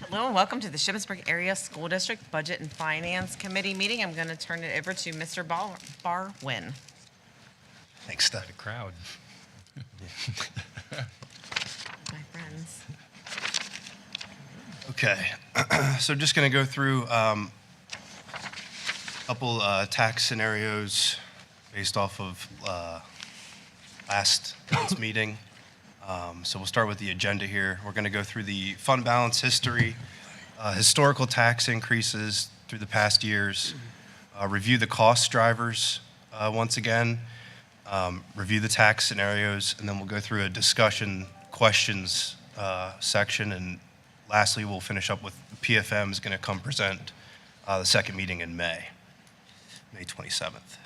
Hello and welcome to the Shippensburg Area School District Budget and Finance Committee meeting. I'm going to turn it over to Mr. Barwin. Thanks, Steph. The crowd. My friends. Okay, so just going to go through a couple tax scenarios based off of last month's meeting. So we'll start with the agenda here. We're going to go through the fund balance history, historical tax increases through the past years, review the cost drivers once again, review the tax scenarios, and then we'll go through a discussion questions section. And lastly, we'll finish up with PFM is going to come present the second meeting in May 27th.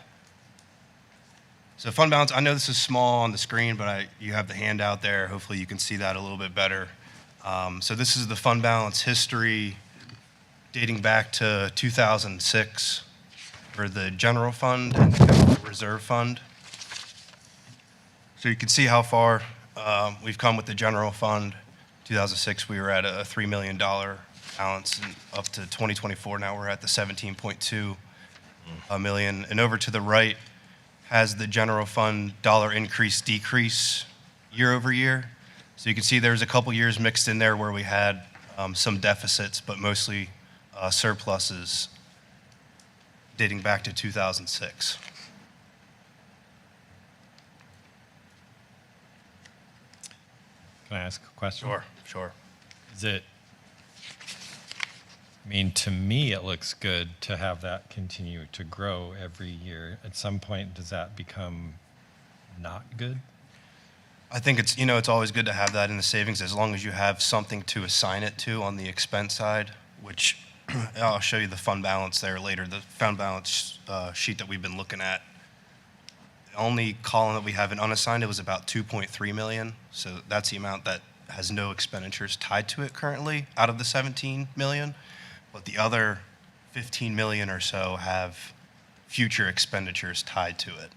So fund balance, I know this is small on the screen, but you have the handout there. Hopefully you can see that a little bit better. So this is the fund balance history dating back to 2006 for the general fund and the capital reserve fund. So you can see how far we've come with the general fund. 2006, we were at a $3 million balance, and up to 2024, now we're at the 17.2 million. And over to the right has the general fund dollar increase decrease year over year. So you can see there's a couple years mixed in there where we had some deficits, but mostly surpluses dating back to 2006. Can I ask a question? Sure. Is it, I mean, to me, it looks good to have that continue to grow every year. At some point, does that become not good? I think it's always good to have that in the savings as long as you have something to assign it to on the expense side, which I'll show you the fund balance there later, the fund balance sheet that we've been looking at. The only column that we have in unassigned, it was about 2.3 million. So that's the amount that has no expenditures tied to it currently out of the 17 million. But the other 15 million or so have future expenditures tied to it.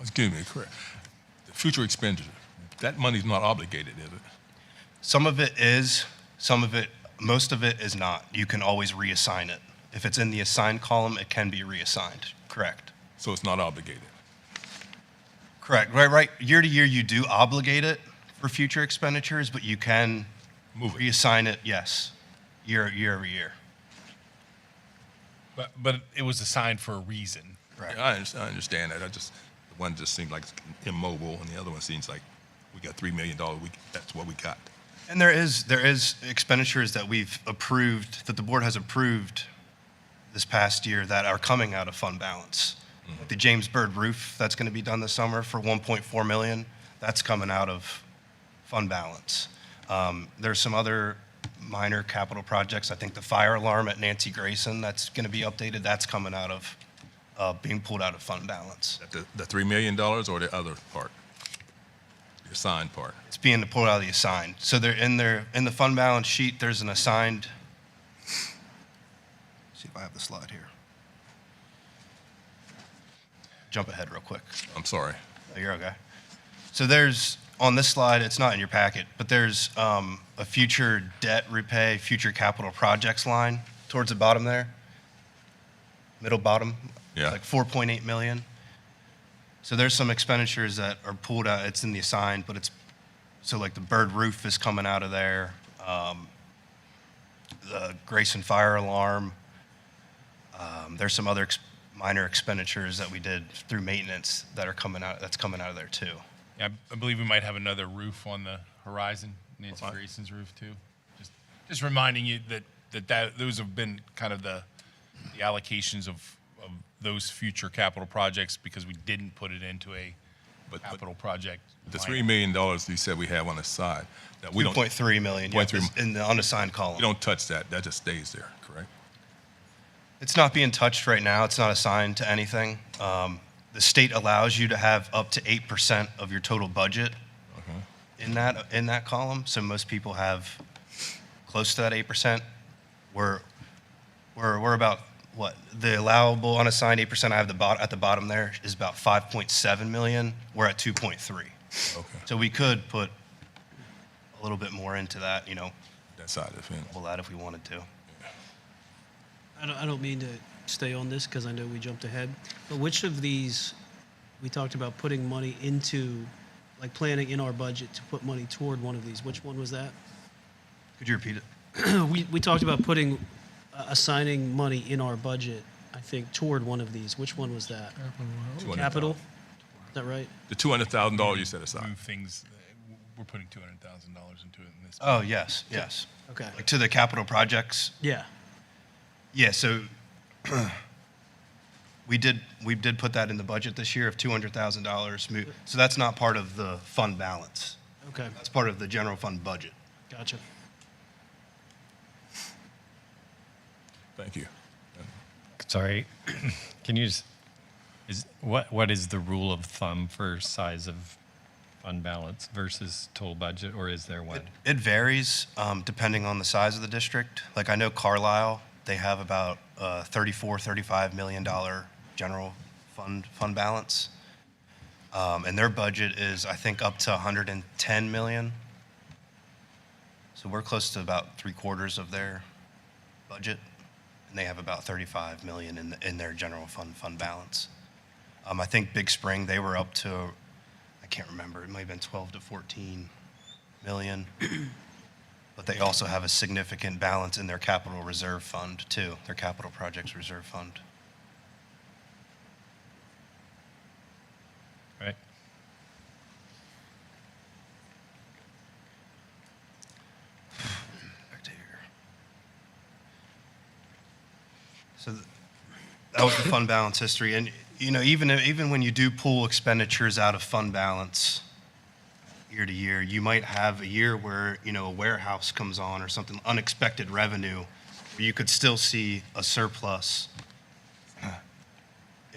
Excuse me, correct. The future expenditure, that money's not obligated, is it? Some of it is, most of it is not. You can always reassign it. If it's in the assigned column, it can be reassigned, correct? So it's not obligated. Correct, right. Year to year, you do obligate it for future expenditures, but you can Move it. reassign it, yes, year over year. But it was assigned for a reason. Correct. Yeah, I understand that. The one just seems like it's immobile, and the other one seems like we got $3 million. That's what we got. And there is expenditures that we've approved, that the board has approved this past year that are coming out of fund balance. Like the James Byrd roof that's going to be done this summer for 1.4 million, that's coming out of fund balance. There's some other minor capital projects. I think the fire alarm at Nancy Grayson, that's going to be updated. That's coming out of being pulled out of fund balance. The $3 million or the other part, the assigned part. It's being pulled out of the assigned. So they're in the fund balance sheet. There's an assigned. Let's see if I have the slide here. Jump ahead real quick. I'm sorry. Oh, you're okay. So there's, on this slide, it's not in your packet, but there's a future debt repay, future capital projects line towards the bottom there. Middle bottom. Yeah. Like 4.8 million. So there's some expenditures that are pulled out. It's in the assigned, but so like the Byrd roof is coming out of there. The Grayson fire alarm. There's some other minor expenditures that we did through maintenance that are coming out. That's coming out of there too. Yeah, I believe we might have another roof on the horizon, Nancy Grayson's roof too. Just reminding you that those have been kind of the allocations of those future capital projects because we didn't put it into a capital project. The line. $3 million you said we have on the side, that we don't, 2.3 million. Yeah, is in the unassigned column. we don't touch that. That just stays there, correct? It's not being touched right now. It's not assigned to anything. The state allows you to have up to 8% of your total budget in that column. So most people have close to that 8%. We're about what the allowable unassigned 8% I have at the bottom there is about 5.7 million. We're at 2.3. Okay. So we could put a little bit more into that, that side of the fence. Double that if we wanted to. I don't mean to stay on this because I know we jumped ahead, but which of these, we talked about putting money into, like planning in our budget to put money toward one of these. Which one was that? Could you repeat it? We talked about putting, assigning money in our budget, I think, toward one of these. Which one was that? Capital? Is that right? The $200,000 you set aside. Move things, we're putting $200,000 into it in this. Oh, yes, yes. Okay. Like to the capital projects? Yeah. Yeah, so we did put that in the budget this year of $200,000. So that's not part of the fund balance. Okay. That's part of the general fund budget. Gotcha. Thank you. Sorry, can you just, what is the rule of thumb for size of fund balance versus total budget, or is there one? It varies depending on the size of the district. Like I know Carlisle, they have about $34-35 million general fund balance. And their budget is, I think, up to $110 million. So we're close to about 3/4 of their budget. And they have about $35 million in their general fund balance. I think Big Spring, they were up to, I can't remember, it might have been 12 to 14 million. But they also have a significant balance in their capital reserve fund too, their capital projects reserve fund. Right. Back to here. So that was the fund balance history. And, you know, even when you do pull expenditures out of fund balance year to year, you might have a year where, you know, a warehouse comes on or something, unexpected revenue, where you could still see a surplus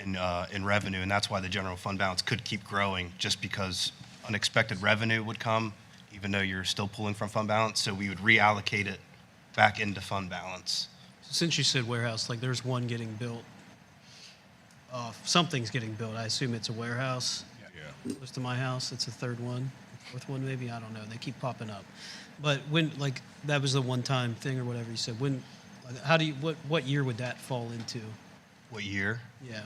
in revenue. And that's why the general fund balance could keep growing, just because unexpected revenue would come, even though you're still pulling from fund balance. So we would reallocate it back into fund balance. Since you said warehouse, like there's one getting built. Something's getting built. I assume it's a warehouse. Yeah. Close to my house. It's a third one, fourth one maybe. I don't know. They keep popping up. But when, like, that was the one-time thing or whatever you said. When, like, how do you, what year would that fall into? What year? Yeah.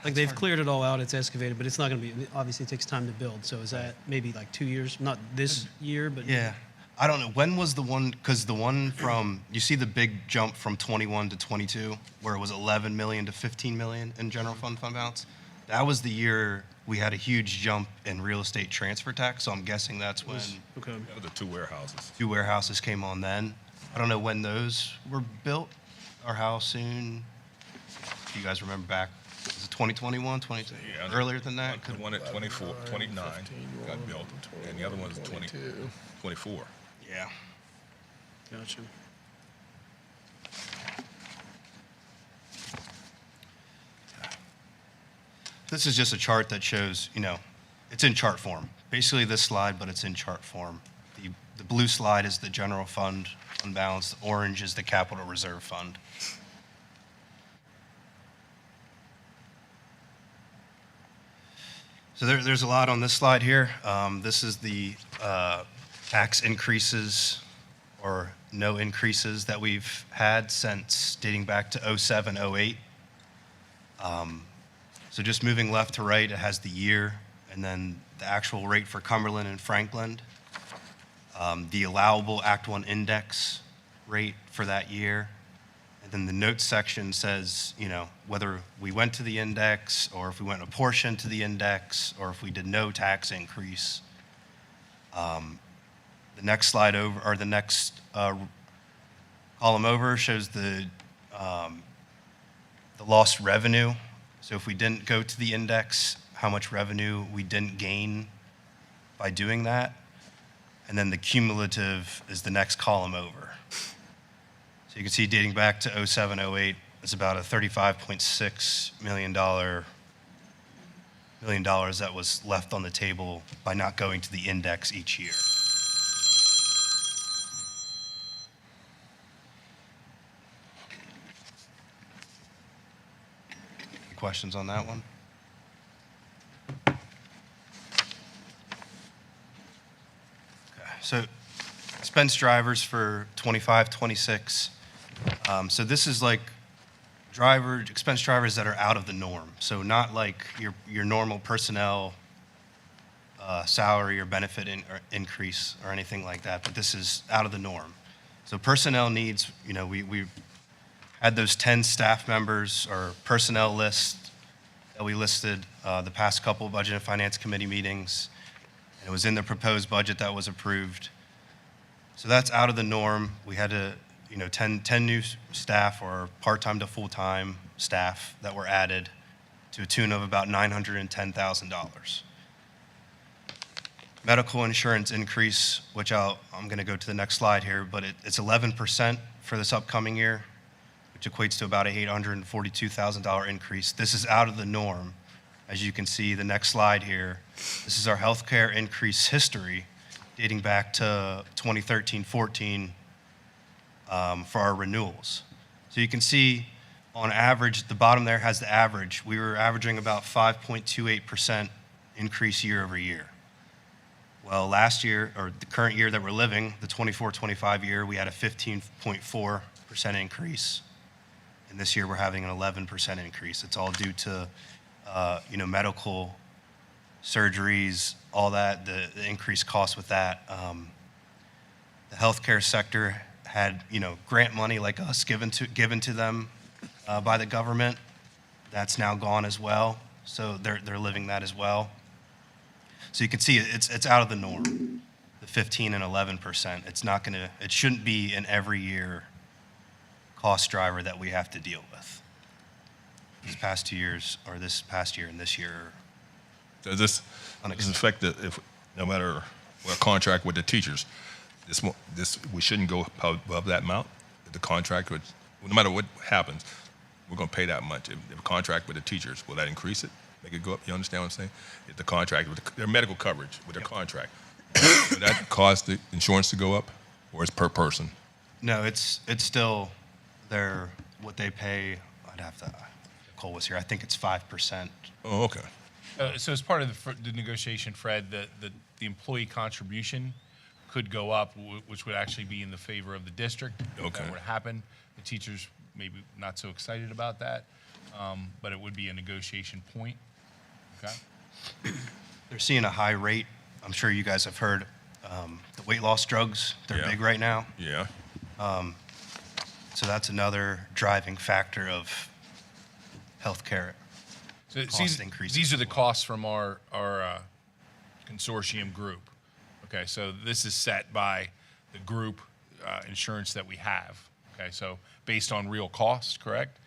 Like they've cleared it all out. It's excavated, but it's not going to be. Obviously, it takes time to build. So is that maybe like 2 years? Not this year, but Yeah. I don't know. When was the one, because the one from, you see the big jump from 21 to 22, where it was 11 million to 15 million in general fund balance? That was the year we had a huge jump in real estate transfer tax, so I'm guessing that's when Okay. That was the 2 warehouses. 2 warehouses came on then. I don't know when those were built or how soon. If you guys remember back, was it 2021, 22? Yeah, Earlier than that? The one at 24, 29 got built, and the other one's 24. Yeah. Gotcha. This is just a chart that shows, you know, it's in chart form. Basically this slide, but it's in chart form. The blue slide is the general fund balance. The orange is the capital reserve fund. So there's a lot on this slide here. This is the tax increases or no increases that we've had since dating back to 07, 08. So just moving left to right, it has the year and then the actual rate for Cumberland and Franklin, the allowable Act 1 index rate for that year. And then the notes section says, you know, whether we went to the index or if we went a portion to the index or if we did no tax increase. The next slide over, or the next column over shows the lost revenue. So if we didn't go to the index, how much revenue we didn't gain by doing that. And then the cumulative is the next column over. So you can see dating back to 07, 08, it's about a $35.6 million that was left on the table by not going to the index each year. Any questions on that one? Okay, so expense drivers for 25, 26. So this is like expense drivers that are out of the norm. So not like your normal personnel salary or benefit or increase or anything like that, but this is out of the norm. So personnel needs, we had those 10 staff members or personnel list that we listed the past couple budget and finance committee meetings. And it was in the proposed budget that was approved. So that's out of the norm. We had to, 10 new staff or part-time to full-time staff that were added to a tune of about $910,000. Medical insurance increase, which I'm going to go to the next slide here, but it's 11% for this upcoming year, which equates to about a $842,000 increase. This is out of the norm. As you can see, the next slide here, this is our healthcare increase history dating back to 2013-14 for our renewals. So you can see on average, the bottom there has the average. We were averaging about 5.28% increase year over year. Well, last year, or the current year that we're living, the 24-25 year, we had a 15.4% increase. And this year we're having an 11% increase. It's all due to, medical surgeries, all that, the increased cost with that. The healthcare sector had, grant money like us given to them by the government. That's now gone as well. So they're living that as well. So you can see it's out of the norm, the 15 and 11%. It shouldn't be an every year cost driver that we have to deal with. These past 2 years, or this past year and this year. Does this affect if no matter what contract with the teachers, this we shouldn't go above that amount? The contract would, no matter what happens, we're going to pay that much. If a contract with the teachers, will that increase it? Make it go up? You understand what I'm saying? If the contract, with their medical coverage with their contract, would that cause the insurance to go up, or is per person? No, it's still what they pay. I'd have to. Nicole was here. I think it's 5%. Oh, okay. So as part of the negotiation, Fred, the employee contribution could go up, which would actually be in the favor of the district. If Okay. that were to happen, the teachers maybe not so excited about that, but it would be a negotiation point. Okay. They're seeing a high rate. I'm sure you guys have heard the weight loss drugs. They're Yeah. big right now. Yeah. So that's another driving factor of healthcare. So Cost increases these are the as well. costs from our consortium group. Okay, so this is set by the group insurance that we have. Okay, so based on real costs, correct?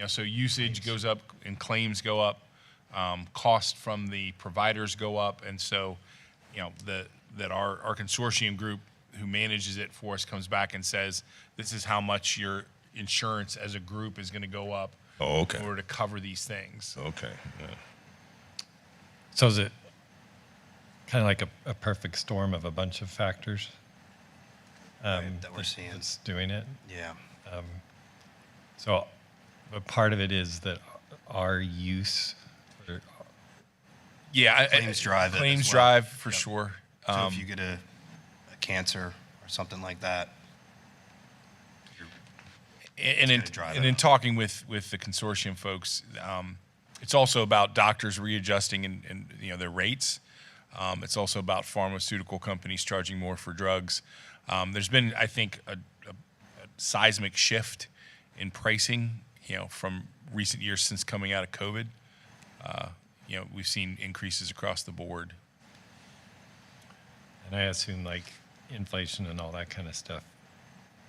So usage goes up and claims go up. Cost from the providers go up, and so that our consortium group who manages it for us comes back and says, this is how much your insurance as a group is going to go up Oh, okay. in order to cover these things. Okay. Yeah. So is it kind of like a perfect storm of a bunch of factors Right, that we're seeing. that's doing it? Yeah. So a part of it is that our use, or Yeah, Claims drive it as Claims well. drive for Yep. sure. So if you get a cancer or something like that, And gonna drive in it up. talking with the consortium folks, it's also about doctors readjusting and their rates. It's also about pharmaceutical companies charging more for drugs. There's been, I think, a seismic shift in pricing, from recent years since coming out of COVID. We've seen increases across the board. and I assume like inflation and all that kind of stuff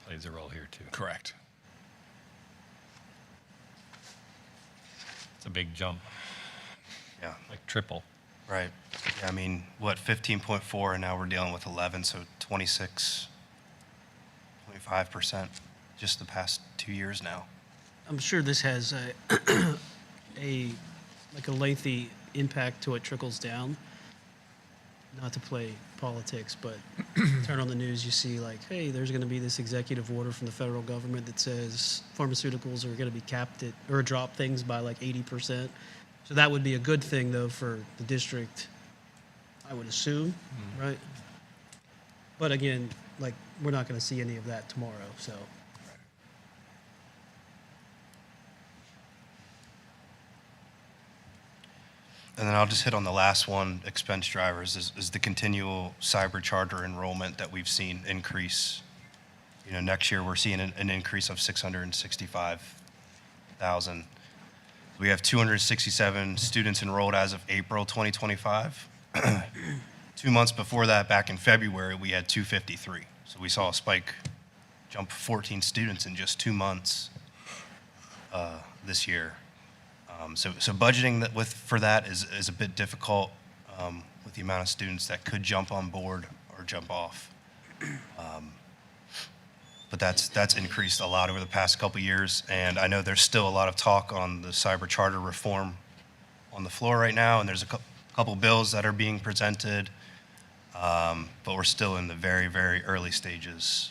plays a role here too. Correct. It's a big jump, yeah, like triple. right. Yeah, I mean, 15.4, and now we're dealing with 11, so 25% just the past 2 years now. I'm sure this has a lengthy impact to it trickles down. Not to play politics, but turn on the news, you see hey, there's going to be this executive order from the federal government that says pharmaceuticals are going to be capped at, or drop things by 80%. So that would be a good thing, though, for the district, I would assume, right? But again, we're not going to see any of that tomorrow, so. And then I'll just hit on the last one, expense drivers, is the continual cyber charter enrollment that we've seen increase. You know, next year, we're seeing an increase of 665,000. We have 267 students enrolled as of April 2025. 2 months before that, back in February, we had 253. So we saw a spike, jump 14 students in just 2 months this year. So budgeting for that is a bit difficult with the amount of students that could jump on board or jump off. But that's increased a lot over the past couple of years, and I know there's still a lot of talk on the cyber charter reform on the floor right now, and there's a couple bills that are being presented, but we're still in the very, very early stages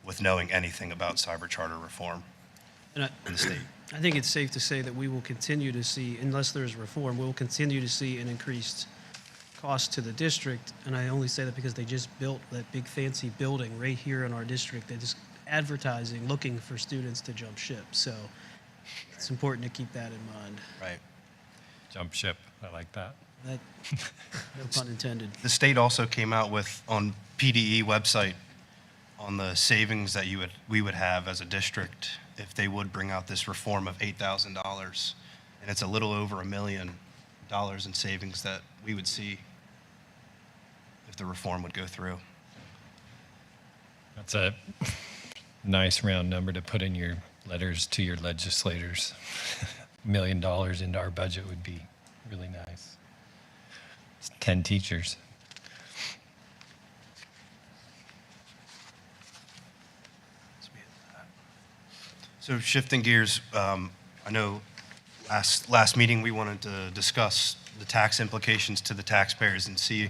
with knowing anything about cyber charter reform And in the state. I think it's safe to say that we will continue to see, unless there's reform, we'll continue to see an increased cost to the district. And I only say that because they just built that big fancy building right here in our district that is advertising, looking for students to jump ship. So it's important to keep that in mind. Right. Jump ship. I like that. That, no pun intended. The state also came out with, on PDE website, on the savings that we would have as a district if they would bring out this reform of $8,000. And it's a little over $1 million in savings that we would see if the reform would go through. That's a nice round number to put in your letters to your legislators. $1 million into our budget would be really nice. It's 10 teachers. So shifting gears, I know last meeting we wanted to discuss the tax implications to the taxpayers and see,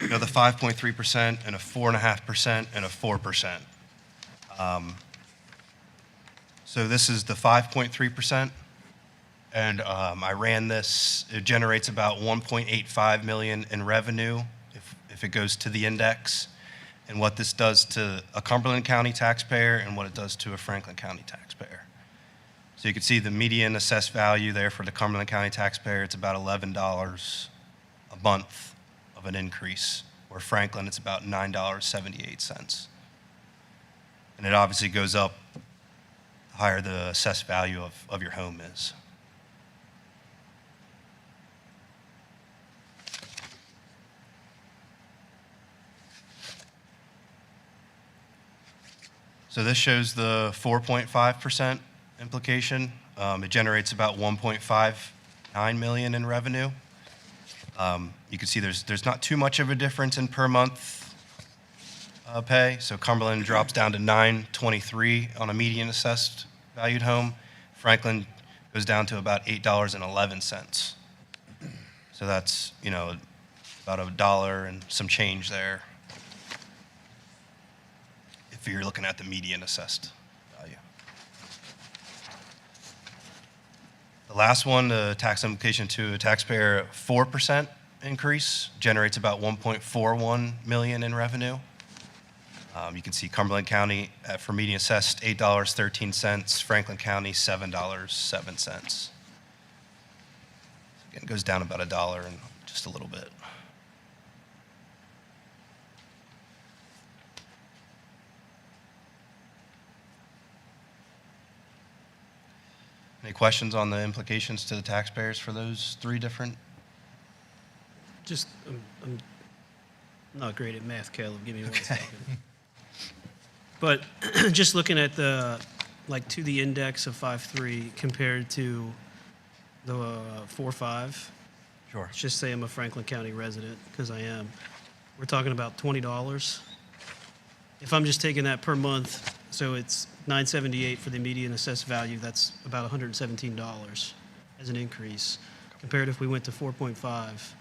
you know, the 5.3% and a 4.5% and a 4%. So this is the 5.3%, and I ran this. It generates about 1.85 million in revenue if it goes to the index. And what this does to a Cumberland County taxpayer and what it does to a Franklin County taxpayer. So you can see the median assessed value there for the Cumberland County taxpayer, it's about $11 a month of an increase, where Franklin, it's about $9.78. And it obviously goes up the higher the assessed value of your home is. So this shows the 4.5% implication. It generates about 1.59 million in revenue. You can see there's not too much of a difference in per month pay. So Cumberland drops down to $9.23 on a median assessed valued home. Franklin goes down to about $8.11. So that's, you know, about $1 and some change there, if you're looking at the median assessed value. The last one, the tax implication to a taxpayer, 4% increase generates about 1.41 million in revenue. You can see Cumberland County for median assessed $8.13, Franklin County $7.07. Again, it goes down about $1 and just a little bit. Any questions on the implications to the taxpayers for those three different? Just, I'm not great at math, Caleb. Give me 1 second. But just looking at the, like, to the index of 5.3 compared to the 4.5, Sure. let's just say I'm a Franklin County resident, because I am. We're talking about $20. If I'm just taking that per month, so it's $9.78 for the median assessed value, that's about $117 as an increase. Compared if we went to 4.5,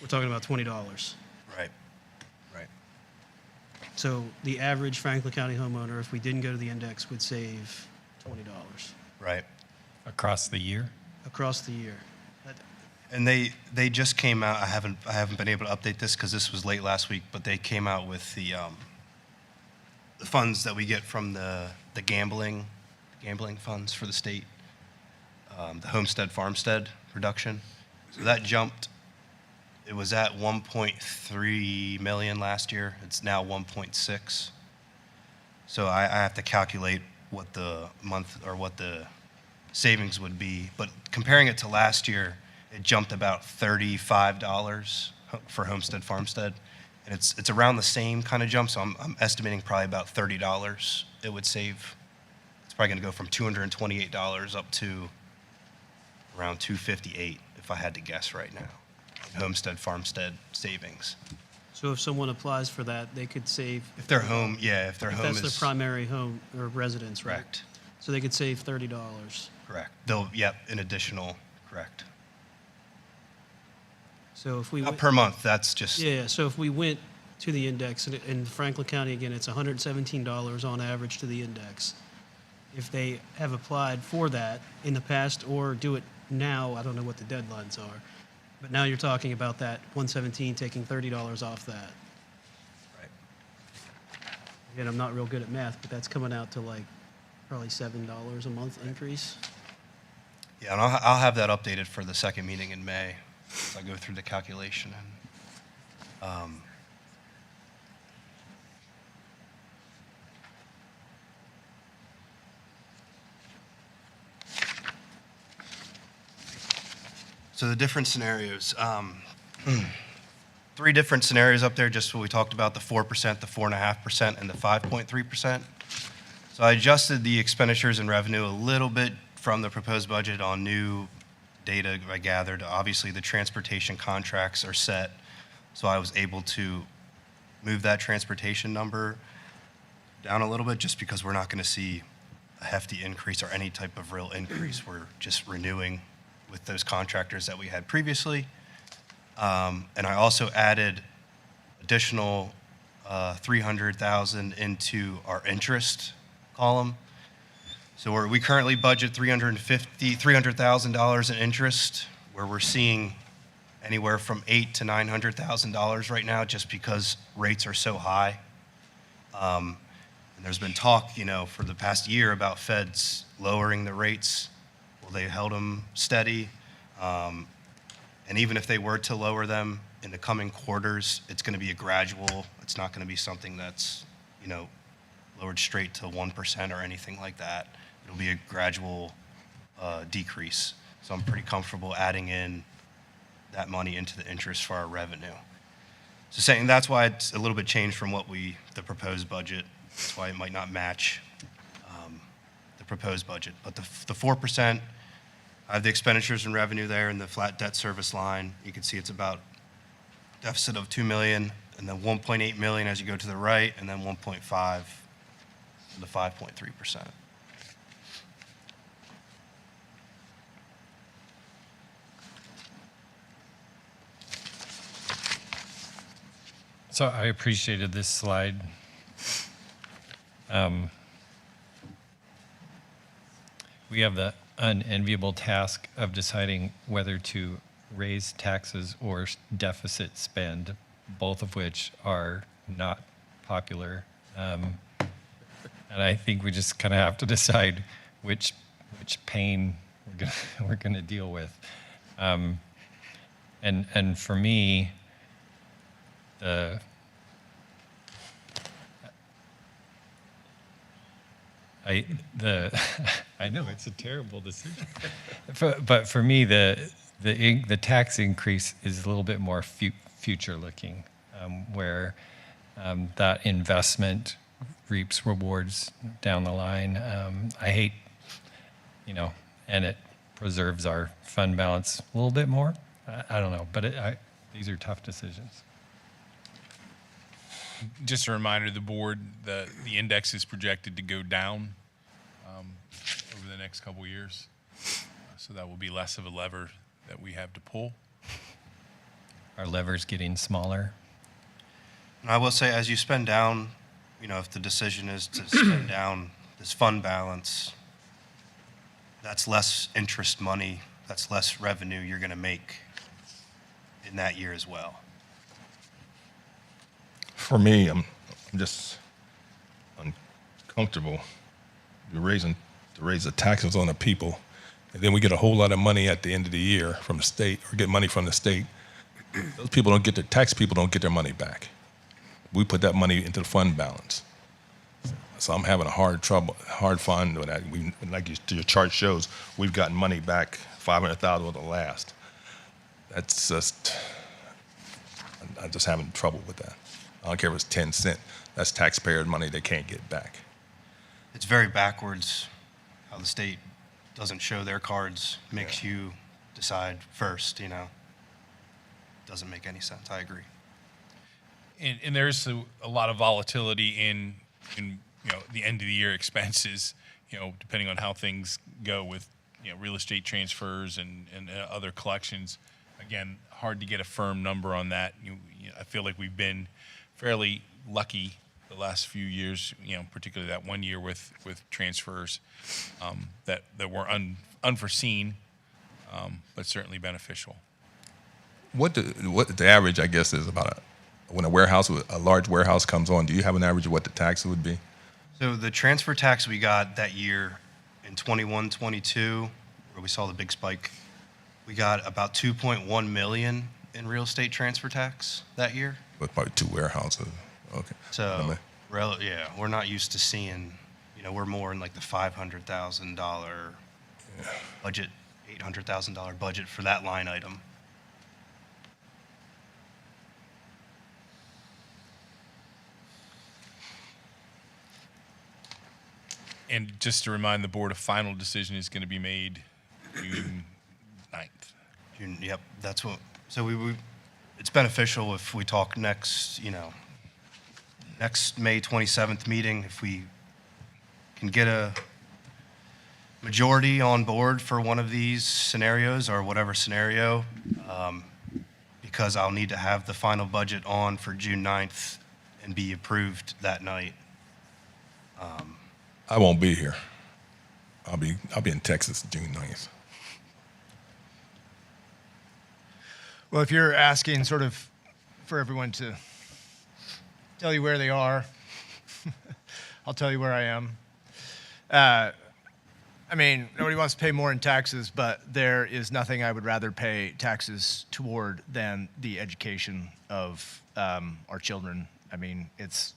we're talking about $20. Right. Right. So the average Franklin County homeowner, if we didn't go to the index, would save $20 Right. Across the year? across the year. And they just came out. I haven't been able to update this because this was late last week. But they came out with the the funds that we get from the gambling funds for the state, the homestead farmstead reduction. So that jumped. It was at 1.3 million last year. It's now 1.6. So I have to calculate what the month or what the savings would be. But comparing it to last year, it jumped about $35 for homestead farmstead. And it's around the same kind of jump. So I'm estimating probably about $30 it would save. It's probably going to go from $228 up to around $258 if I had to guess right now. Homestead farmstead savings. So if someone applies for that, they could save. If their home, yeah, if their If home that's is their primary home or residence, right? correct, So they could save $30. correct. They'll, yep, an additional, correct. So if we Not went, per month, that's just, yeah, so if we went to the index, and in Franklin County, again, it's $117 on average to the index. If they have applied for that in the past or do it now, I don't know what the deadlines are, but now you're talking about that 117 taking $30 off that. right. Again, I'm not real good at math, but that's coming out to like probably $7 a month increase. Yeah, and I'll have that updated for the second meeting in May. So I go through the calculation and, so the different scenarios, 3 different scenarios up there, just what we talked about, the 4%, the 4.5%, and the 5.3%. So I adjusted the expenditures and revenue a little bit from the proposed budget on new data I gathered. Obviously, the transportation contracts are set, so I was able to move that transportation number down a little bit just because we're not going to see a hefty increase or any type of real increase. We're just renewing with those contractors that we had previously. And I also added additional $300,000 into our interest column. So we currently budget $300,000 in interest, where we're seeing anywhere from $800,000 to $900,000 right now, just because rates are so high. And there's been talk, for the past year about feds lowering the rates. Well, they held them steady. And even if they were to lower them in the coming quarters, it's going to be a gradual. It's not going to be something that's, lowered straight to 1% or anything like that. It'll be a gradual decrease. So I'm pretty comfortable adding in that money into the interest for our revenue. So saying that's why it's a little bit changed from the proposed budget. That's why it might not match the proposed budget. But the 4%, I have the expenditures and revenue there in the flat debt service line. You can see it's about deficit of $2 million, and then $1.8 million as you go to the right, and then 1.5 for the 5.3%. So I appreciated this slide. We have the unenviable task of deciding whether to raise taxes or deficit spend, both of which are not popular. And I think we just kind of have to decide which pain we're gonna deal with. And for me, I know it's a terrible decision, but for me, the tax increase is a little bit more future looking, where that investment reaps rewards down the line. I hate, and it preserves our fund balance a little bit more. I don't know, but these are tough decisions. Just a reminder to the board, the index is projected to go down over the next couple of years. So that will be less of a lever that we have to pull. Our lever's getting smaller. And I will say, as you spend down, if the decision is to spend down this fund balance, that's less interest money, that's less revenue you're going to make in that year as well. For me, I'm just on comfortable to raise the taxes on the people, and then we get a whole lot of money at the end of the year from the state, or get money from the state. Those people don't get their tax people don't get their money back. We put that money into the fund balance. So I'm having a hard fund with that. Like your chart shows, we've gotten money back, 500,000 with the last. That's just, I'm just having trouble with that. I don't care if it's 10 cents. That's taxpayer money they can't get back. It's very backwards how the state doesn't show their cards, makes you decide first, you know. Doesn't make any sense. I agree. And there's a lot of volatility in the end of the year expenses, depending on how things go with real estate transfers and other collections. Again, hard to get a firm number on that. I feel like we've been fairly lucky the last few years, particularly that 1 year with transfers that were unforeseen, but certainly beneficial. What the average, I guess, is about when a large warehouse comes on, do you have an average of what the tax would be? So the transfer tax we got that year in 21, 22, where we saw the big spike, we got about 2.1 million in real estate transfer tax that year. With probably 2 warehouses. Okay. So, we're not used to seeing, we're more in like the $500,000 budget, $800,000 budget for that line item. And just to remind the board, a final decision is going to be made June 9th. Yep, that's what. So it's beneficial if we talk next May 27th meeting, if we can get a majority on board for one of these scenarios or whatever scenario, because I'll need to have the final budget on for June 9th and be approved that night. I won't be here. I'll be in Texas June 9th. Well, if you're asking sort of for everyone to tell you where they are, I'll tell you where I am. I mean, nobody wants to pay more in taxes, but there is nothing I would rather pay taxes toward than the education of our children. I mean, it's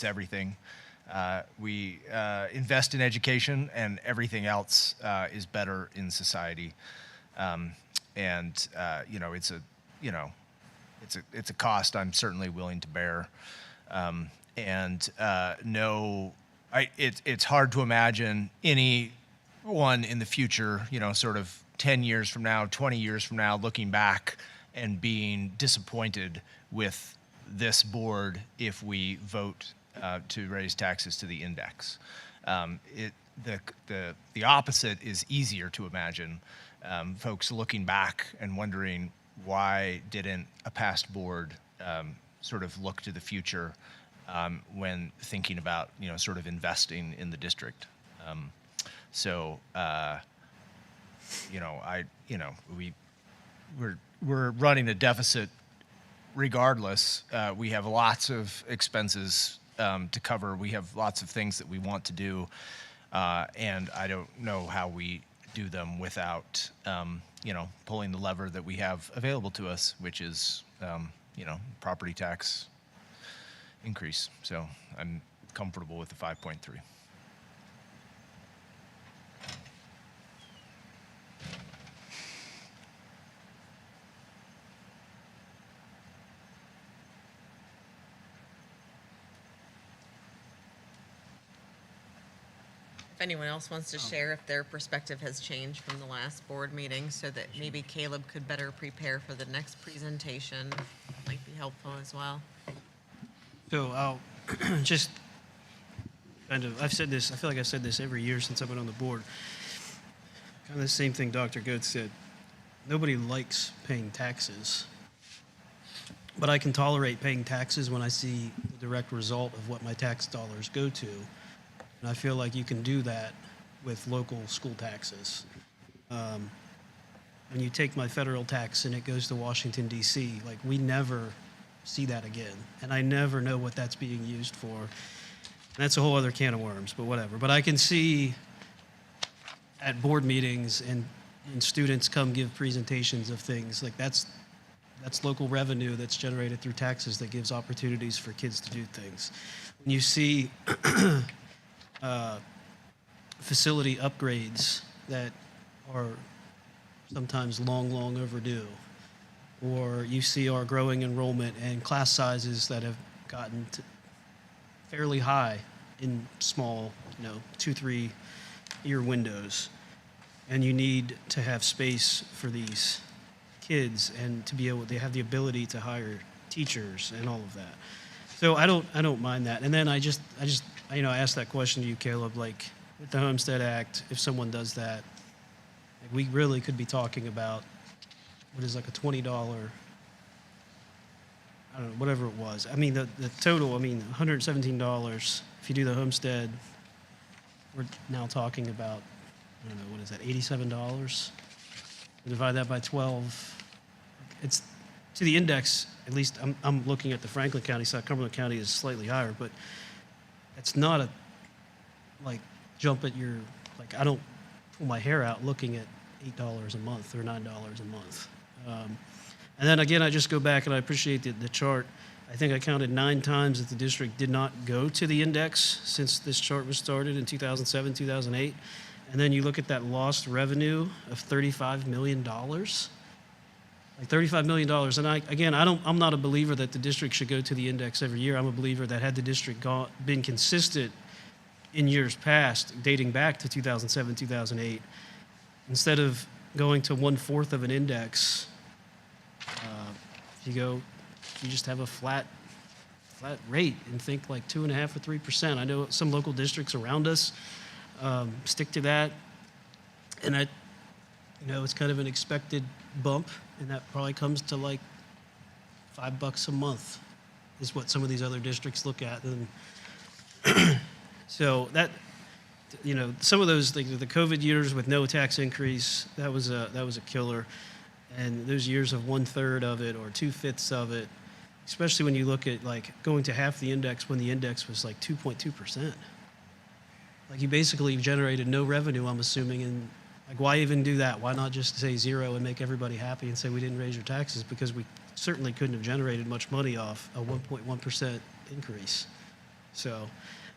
everything. We invest in education, and everything else is better in society. It's a cost I'm certainly willing to bear. It's hard to imagine anyone in the future, sort of 10 years from now, 20 years from now, looking back and being disappointed with this board if we vote to raise taxes to the index. The opposite is easier to imagine. Folks looking back and wondering, why didn't a past board sort of look to the future when thinking about sort of investing in the district? We're running a deficit regardless. We have lots of expenses to cover. We have lots of things that we want to do, and I don't know how we do them without pulling the lever that we have available to us, which is property tax increase. So I'm comfortable with the 5.3. If anyone else wants to share if their perspective has changed from the last board meeting, so that maybe Caleb could better prepare for the next presentation, might be helpful as well. So I'll just I've said this, I feel like I've said this every year since I've been on the board. Kind of the same thing Dr. Goetz said. Nobody likes paying taxes, but I can tolerate paying taxes when I see the direct result of what my tax dollars go to. And I feel like you can do that with local school taxes. When you take my federal tax and it goes to Washington, D.C., like, we never see that again. And I never know what that's being used for. That's a whole other can of worms, but whatever. But I can see at board meetings and students come give presentations of things, like that's local revenue that's generated through taxes that gives opportunities for kids to do things. When you see facility upgrades that are sometimes long overdue, or you see our growing enrollment and class sizes that have gotten fairly high in small, 2-3 year windows, and you need to have space for these kids and to be able to have the ability to hire teachers and all of that. So I don't mind that. And then I just asked that question to you, Caleb, like with the Homestead Act, if someone does that, like we really could be talking about what is like a $20, I don't know, whatever it was. I mean, the total, $117, if you do the homestead, we're now talking about, I don't know, what is that, $87? Divide that by 12. It's to the index, at least I'm looking at the Franklin County side. Cumberland County is slightly higher, but it's not a, like, jump at your, like, I don't pull my hair out looking at $8 a month or $9 a month. And then again, I just go back and I appreciate the chart. I think I counted 9 times that the district did not go to the index since this chart was started in 2007, 2008. And then you look at that lost revenue of $35 million. Like $35 million. And I'm not a believer that the district should go to the index every year. I'm a believer that had the district been consistent in years past, dating back to 2007, 2008, instead of going to 1/4 of an index, if you just have a flat rate and think like 2.5 or 3%. I know some local districts around us stick to that, and it's kind of an expected bump, and that probably comes to like $5 a month is what some of these other districts look at. And so that, some of those, like the COVID years with no tax increase, that was a killer. And those years of 1/3 of it or 2/5 of it, especially when you look at like going to half the index when the index was like 2.2%. Like you basically generated no revenue, I'm assuming, and like why even do that? Why not just say 0 and make everybody happy and say we didn't raise your taxes? Because we certainly couldn't have generated much money off a 1.1% increase. So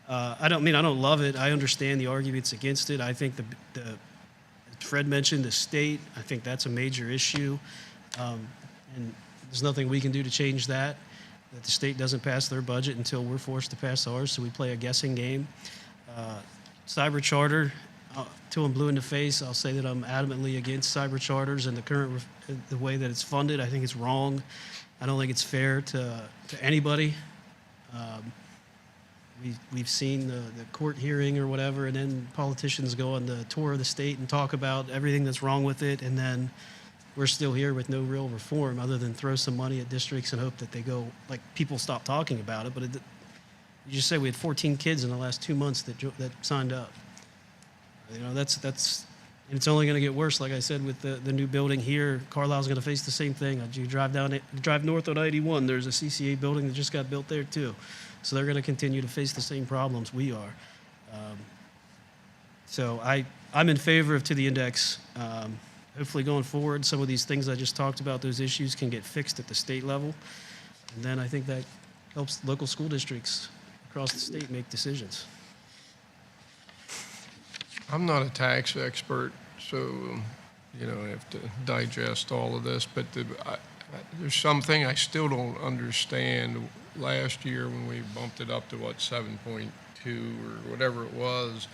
I don't love it. I understand the arguments against it. I think the Fred mentioned the state. I think that's a major issue, and there's nothing we can do to change that. That the state doesn't pass their budget until we're forced to pass ours, so we play a guessing game. Cyber charter, till I'm blue in the face, I'll say that I'm adamantly against cyber charters and the way that it's funded. I think it's wrong. I don't think it's fair to anybody. We've seen the court hearing or whatever, and then politicians go on the tour of the state and talk about everything that's wrong with it, and then we're still here with no real reform other than throw some money at districts and hope that they go, like people stop talking about it. But you just say we had 14 kids in the last 2 months that signed up. That's and it's only going to get worse. Like I said, with the new building here, Carlisle's going to face the same thing. You drive north on 81, there's a CCA building that just got built there too. So they're going to continue to face the same problems we are. So I'm in favor of to the index. Hopefully going forward, some of these things I just talked about, those issues can get fixed at the state level. And then I think that helps local school districts across the state make decisions. I'm not a tax expert, so, I have to digest all of this, but there's something I still don't understand. Last year when we bumped it up to 7.2 or whatever it was,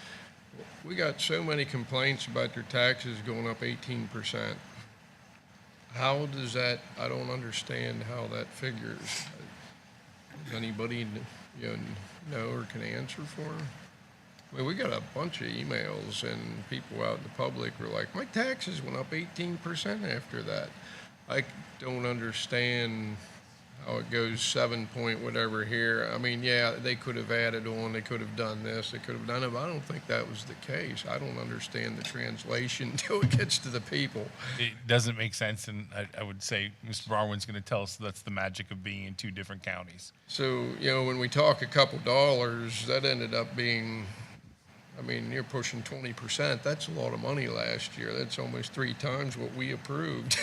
we got so many complaints about their taxes going up 18%. How does that, I don't understand how that figures. Does anybody know or can answer for them? I mean, we got a bunch of emails and people out in the public were like, my taxes went up 18% after that. I don't understand how it goes 7 point whatever here. I mean, yeah, they could have added on, they could have done this, they could have done it, but I don't think that was the case. I don't understand the translation until it gets to the people. It doesn't make sense, and I would say Mr. Barwin's going to tell us that's the magic of being in two different counties. So, you know, when we talk a couple dollars, that ended up being, I mean, you're pushing 20%. That's a lot of money last year. That's almost 3 times what we approved.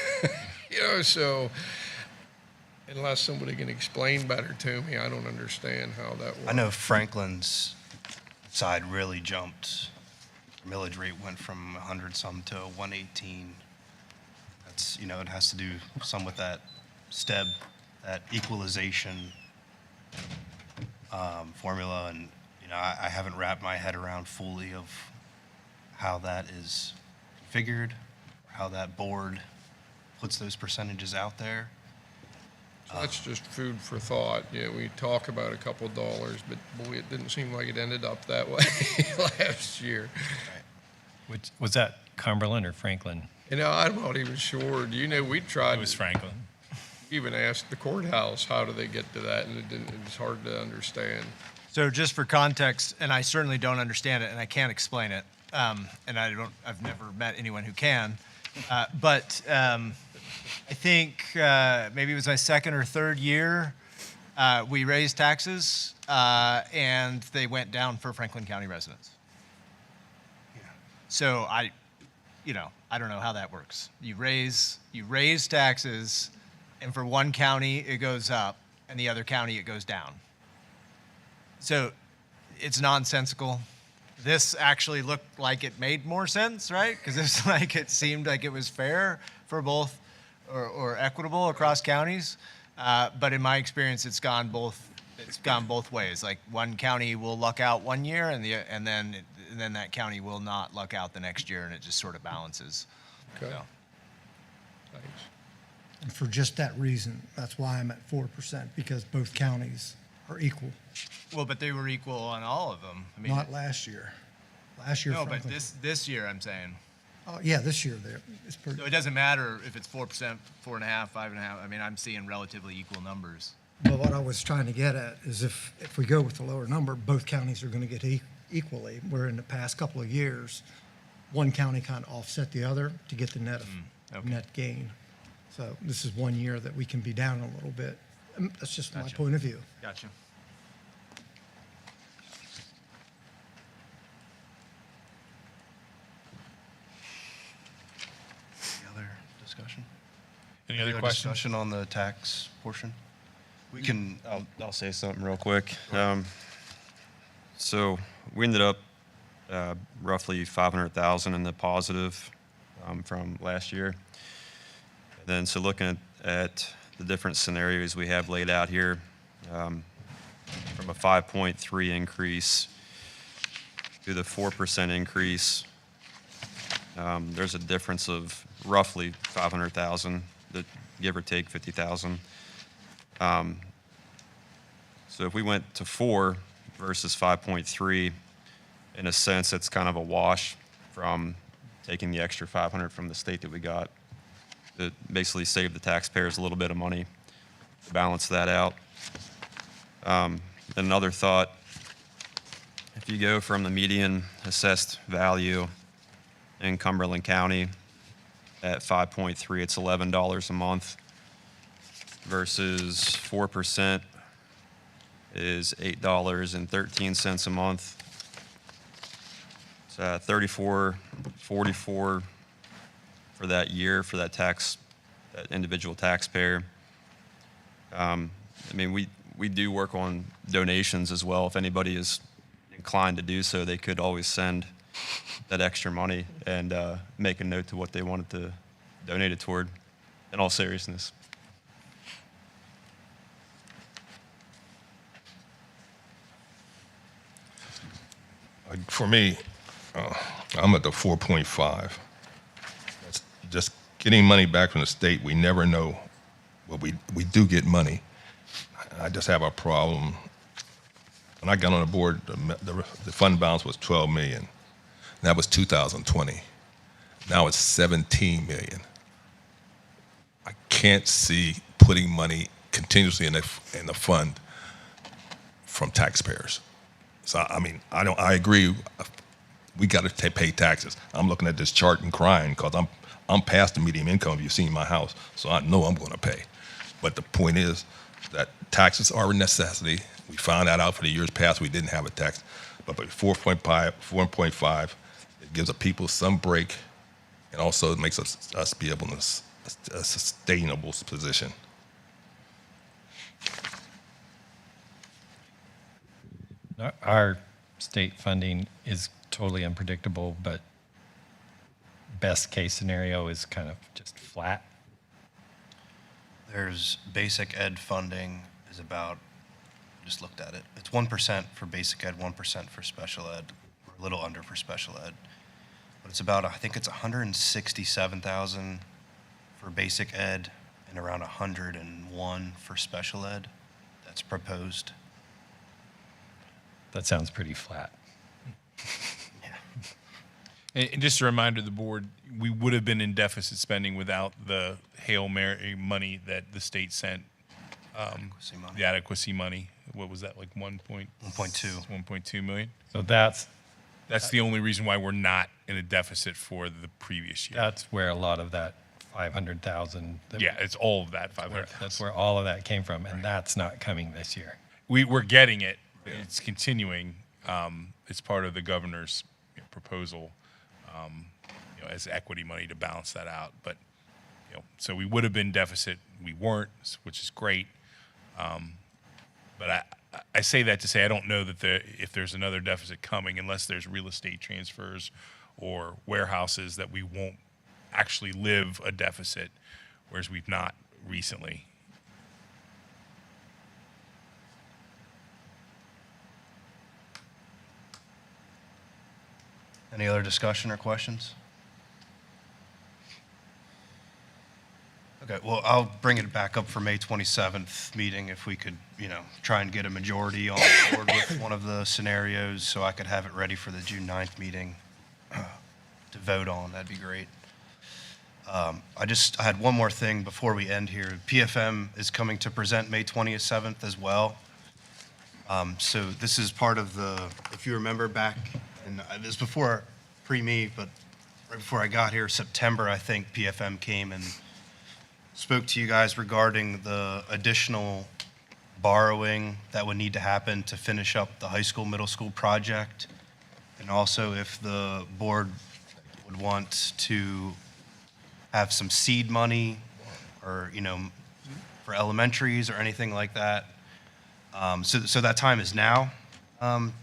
You know, so unless somebody can explain better to me, I don't understand how that works. I know Franklin's side really jumped. Their millage rate went from 100 some to 118. That's, you know, it has to do some with that STEB, that equalization formula, and you know, I haven't wrapped my head around fully of how that is configured, how that board puts those percentages out there. So that's just food for thought. You know, we talk about a couple dollars, but boy, it didn't seem like it ended up that way last year. Which was that Cumberland or Franklin? You know, I'm not even sure. Do you know, we tried. It was Franklin. Even asked the courthouse, how do they get to that? And it's hard to understand. So just for context, and I certainly don't understand it, and I can't explain it, and I've never met anyone who can, but I think maybe it was my second or third year, we raised taxes, and they went down for Franklin County residents. So I don't know how that works. You raise taxes, and for one county it goes up, and the other county it goes down. So it's nonsensical. This actually looked like it made more sense, right? Because it's like it seemed like it was fair for both, or equitable across counties. But in my experience, it's gone both ways. Like one county will luck out one year, and then that county will not luck out the next year, and it just sort of balances. Okay. So. Thanks. And for just that reason, that's why I'm at 4%, because both counties are equal. Well, but they were equal on all of them. I mean, Not last year. Last year, no, but Franklin. this year I'm saying. Oh, yeah, this year it's pretty. So it doesn't matter if it's 4%, 4.5%, 5.5%. I mean, I'm seeing relatively equal numbers. But what I was trying to get at is if we go with the lower number, both counties are going to get equally. Where in the past couple of years, one county kind of offset the other to get the okay. net gain. So this is 1 year that we can be down a little bit. That's just my Gotcha. point of view. Gotcha. Any other discussion? Any other questions? Discussion on the tax portion? We can, I'll say something real quick. So we ended up roughly 500,000 in the positive from last year. And then, so looking at the different scenarios we have laid out here, from a 5.3 increase to the 4% increase, there's a difference of roughly 500,000, give or take 50,000. So if we went to 4 versus 5.3, in a sense, it's kind of a wash from taking the extra 500 from the state that we got. That basically saved the taxpayers a little bit of money to balance that out. And another thought, if you go from the median assessed value in Cumberland County at 5.3, it's $11 a month versus 4% is $8.13 a month. It's $34.44 for that year for that individual taxpayer. I mean, we do work on donations as well. If anybody is inclined to do so, they could always send that extra money and make a note to what they wanted to donate it toward, in all seriousness. For me, I'm at the 4.5. That's just getting money back from the state. We never know. Well, we do get money. I just have a problem. When I got on the board, the fund balance was 12 million. That was 2020. Now it's 17 million. I can't see putting money continuously in the fund from taxpayers. So I mean, I agree. We got to pay taxes. I'm looking at this chart and crying because I'm past the medium income. You've seen my house, so I know I'm going to pay. But the point is that taxes are a necessity. We found that out for the years past. We didn't have a tax, but 4.5, it gives the people some break, and also it makes us be able to a sustainable position. Our state funding is totally unpredictable, but best case scenario is kind of just flat. There's basic ed funding is about, just looked at it. It's 1% for basic ed, 1% for special ed, or a little under for special ed. But it's about, I think it's 167,000 for basic ed and around 101 for special ed that's proposed. That sounds pretty flat. And just a reminder to the board, we would have been in deficit spending without the Hail Mary money that the state sent. Adequacy money. The adequacy money. What was that, like 1.2? 1.2 million? So that's That's the only reason why we're not in a deficit for the previous year. that's where a lot of that 500,000. Yeah, it's all of that 500. That's where all of that came from, and that's not coming this year. We're getting it. It's continuing. It's part of the governor's proposal, as equity money to balance that out. But so we would have been deficit. We weren't, which is great. But I say that to say I don't know that if there's another deficit coming, unless there's real estate transfers or warehouses, that we won't actually live a deficit, whereas we've not recently. Any other discussion or questions? Okay, well, I'll bring it back up for May 27th meeting if we could, try and get a majority on board with one of the scenarios so I could have it ready for the June 9th meeting to vote on. That'd be great. I had one more thing before we end here. PFM is coming to present May 27th as well. So this is part of if you remember back, and this was before, pre-me, but right before I got here, September, I think PFM came and spoke to you guys regarding the additional borrowing that would need to happen to finish up the high school, middle school project. And also if the board would want to have some seed money or, for elementaries or anything like that. So that time is now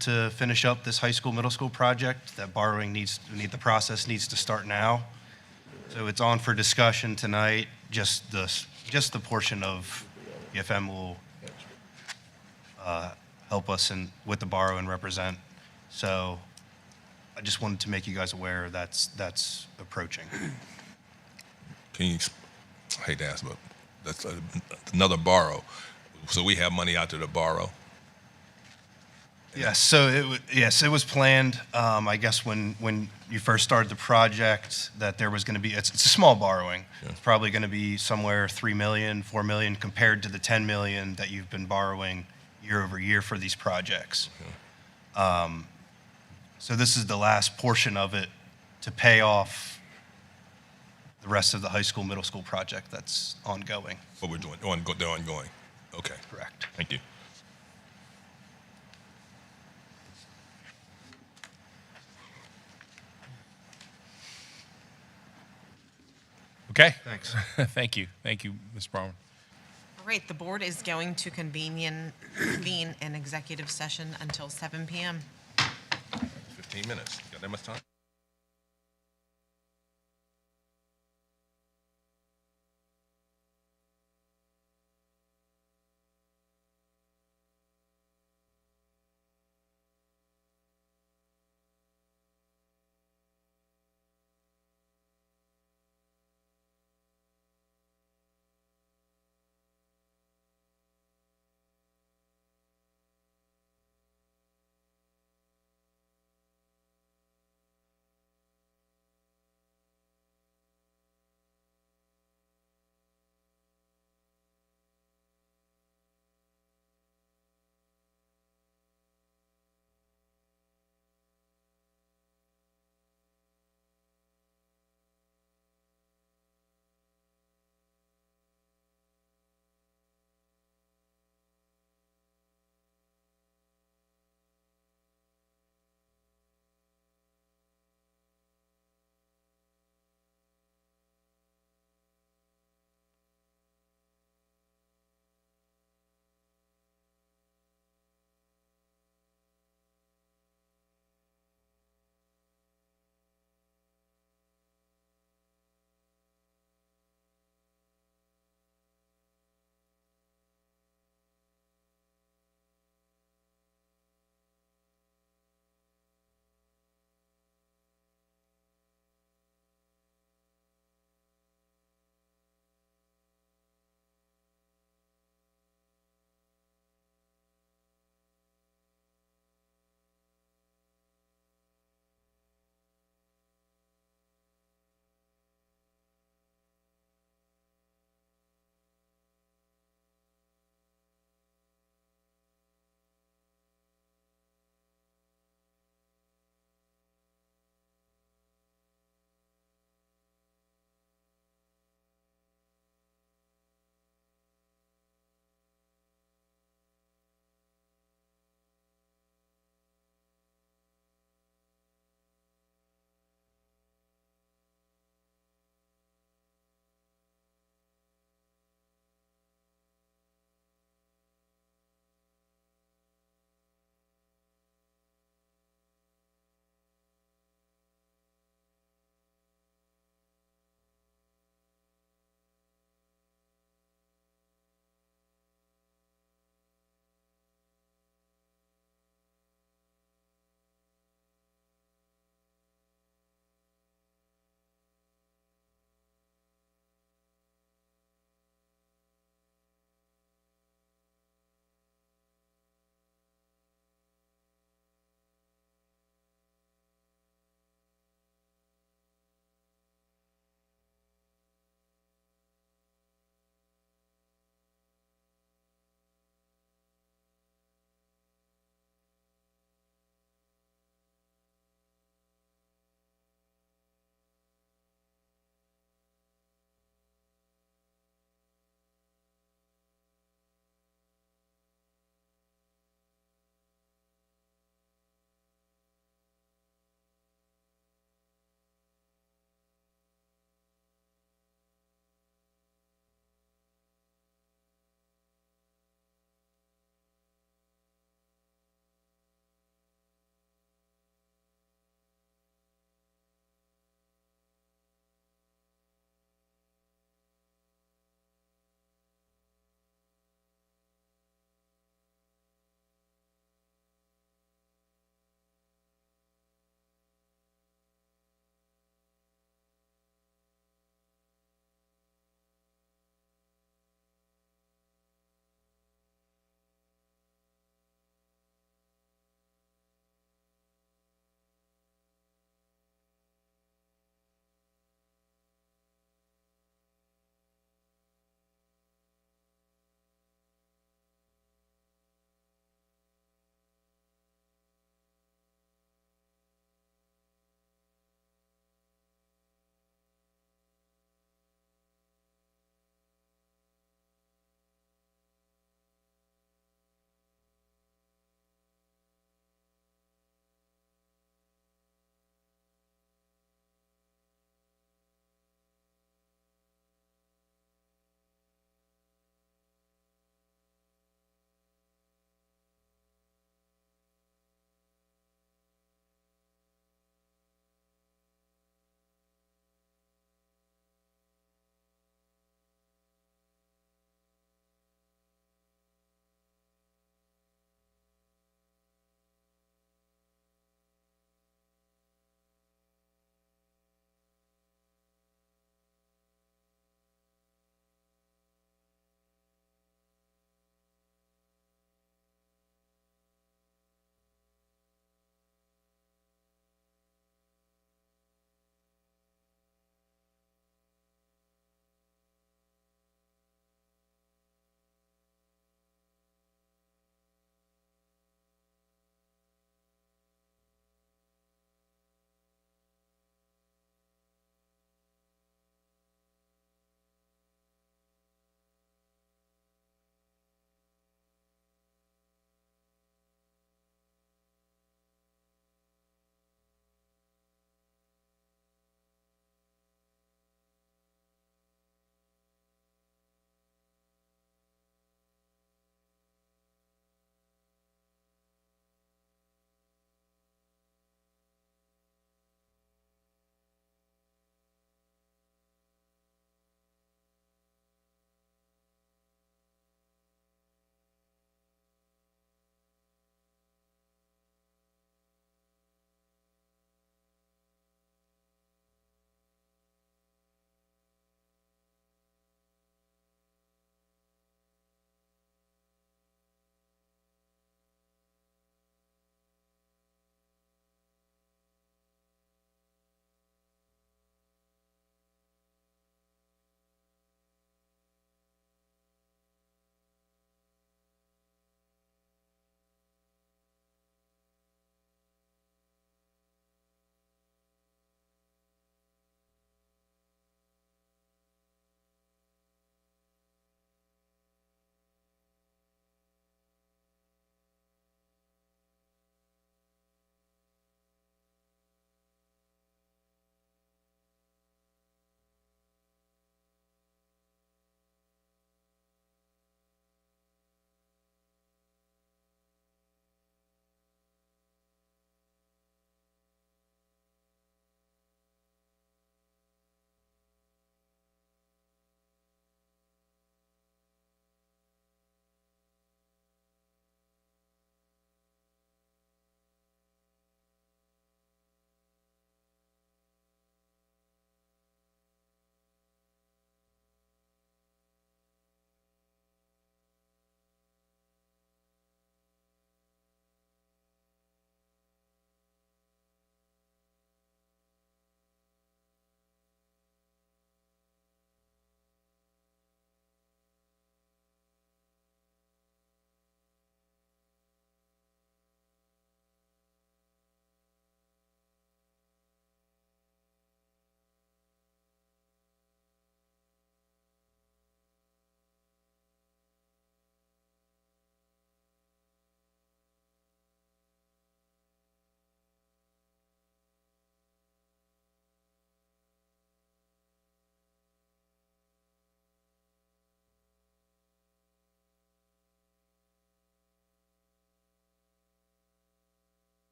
to finish up this high school, middle school project. That borrowing the process needs to start now. So it's on for discussion tonight. Just the portion of PFM will help us with the borrow and represent. So I just wanted to make you guys aware that's approaching. Can you, I hate to ask, but that's another borrow. So we have money out there to borrow. Yes, so it was planned, I guess when you first started the project, that there was going to be, it's a small borrowing. Yeah. It's probably going to be somewhere 3 million, 4 million compared to the 10 million that you've been borrowing year over year for these projects. Yeah. So this is the last portion of it to pay off the rest of the high school, middle school project that's ongoing. What we're doing, they're ongoing. Okay. Correct. Thank you. Okay. Thanks. Thank you, Ms. Barman. All right, the board is going to convene an executive session until 7 p.m. 15 minutes. Got that much time?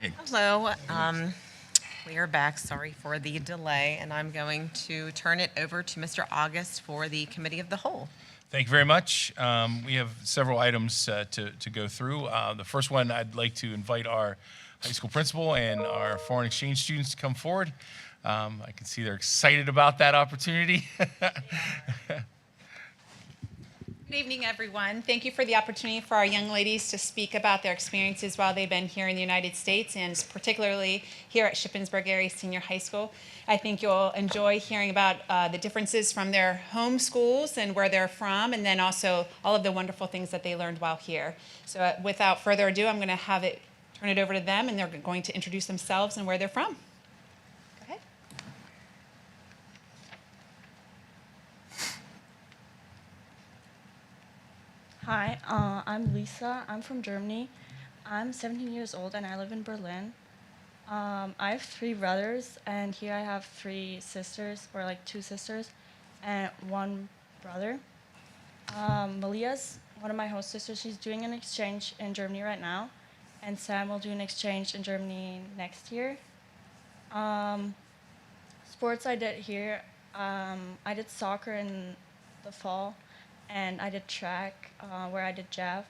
Hello. We are back. Sorry for the delay, and I'm going to turn it over to Mr. August for the Committee of the Whole. Thank you very much. We have several items to go through. The first one, I'd like to invite our high school principal and our foreign exchange students to come forward. I can see they're excited about that opportunity. Good evening, everyone. Thank you for the opportunity for our young ladies to speak about their experiences while they've been here in the United States, and particularly here at Shippensburg Area Senior High School. I think you'll enjoy hearing about the differences from their home schools and where they're from, and then also all of the wonderful things that they learned while here. So without further ado, I'm going to turn it over to them, and they're going to introduce themselves and where they're from. Go ahead. Hi, I'm Lisa. I'm from Germany. I'm 17 years old and I live in Berlin. I have 3 brothers, and here I have 3 sisters, or like 2 sisters, and 1 brother. Malia's one of my host sisters. She's doing an exchange in Germany right now, and Sam will do an exchange in Germany next year. Sports I did here, I did soccer in the fall, and I did track where I did jav.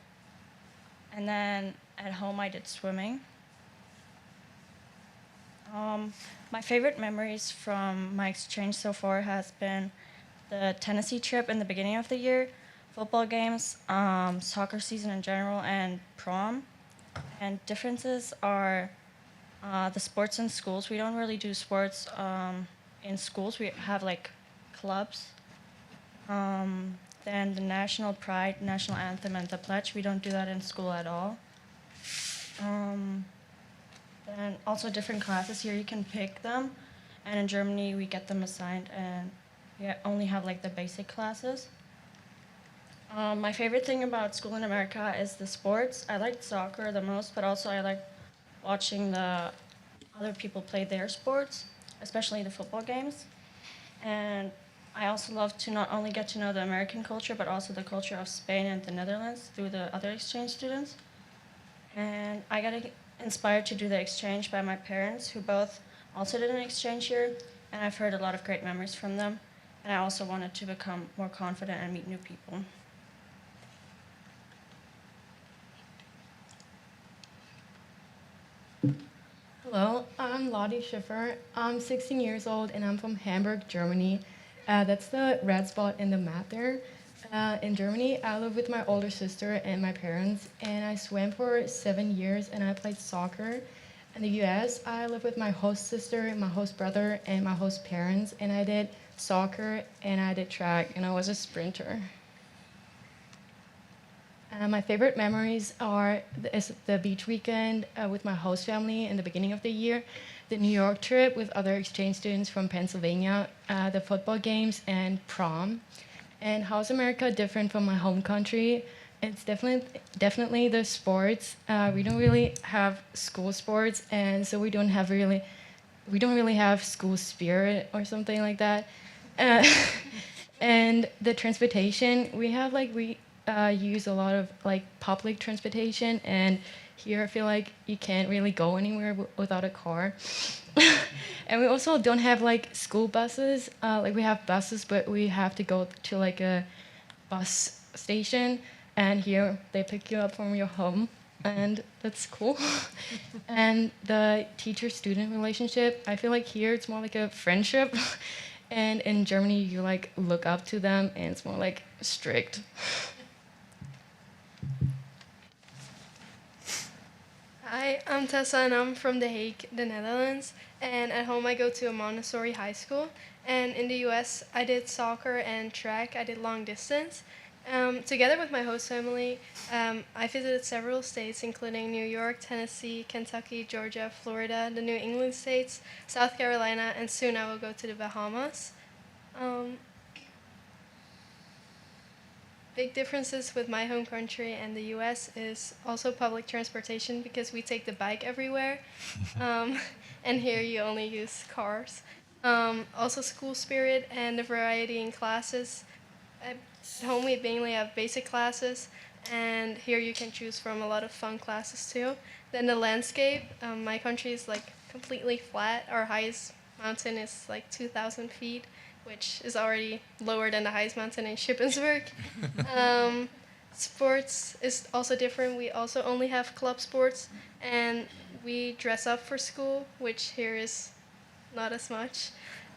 And then at home I did swimming. My favorite memories from my exchange so far has been the Tennessee trip in the beginning of the year, football games, soccer season in general, and prom. And differences are the sports in schools. We don't really do sports in schools. We have like clubs. Then the national pride, national anthem, and the pledge. We don't do that in school at all. Then also different classes here, you can pick them. And in Germany, we get them assigned, and we only have like the basic classes. My favorite thing about school in America is the sports. I like soccer the most, but also I like watching the other people play their sports, especially the football games. And I also love to not only get to know the American culture, but also the culture of Spain and the Netherlands through the other exchange students. And I got inspired to do the exchange by my parents, who both also did an exchange here, and I've heard a lot of great memories from them. And I also wanted to become more confident and meet new people. Hello, I'm Lottie Schiffer. I'm 16 years old and I'm from Hamburg, Germany. That's the red spot in the map there. In Germany, I live with my older sister and my parents, and I swam for 7 years and I played soccer. In the US, I live with my host sister, my host brother, and my host parents, and I did soccer and I did track, and I was a sprinter. My favorite memories are the beach weekend with my host family in the beginning of the year, the New York trip with other exchange students from Pennsylvania, the football games, and prom. And how's America different from my home country? It's definitely the sports. We don't really have school sports, and so we don't really have school spirit or something like that. And the transportation, we use a lot of like public transportation, and here I feel like you can't really go anywhere without a car. And we also don't have like school buses. Like we have buses, but we have to go to like a bus station, and here they pick you up from your home, and that's cool. And the teacher-student relationship, I feel like here it's more like a friendship, and in Germany you like look up to them, and it's more like strict. Hi, I'm Tessa and I'm from The Hague, the Netherlands. And at home I go to a Montessori high school. And in the US I did soccer and track. I did long distance. Together with my host family, I visited several states including New York, Tennessee, Kentucky, Georgia, Florida, the New England states, South Carolina, and soon I will go to the Bahamas. Big differences with my home country and the US is also public transportation, because we take the bike everywhere, and here you only use cars. Also school spirit and the variety in classes. At home we mainly have basic classes, and here you can choose from a lot of fun classes too. Then the landscape, my country is like completely flat. Our highest mountain is like 2,000 feet, which is already lower than the highest mountain in Shippensburg. Sports is also different. We also only have club sports, and we dress up for school, which here is not as much.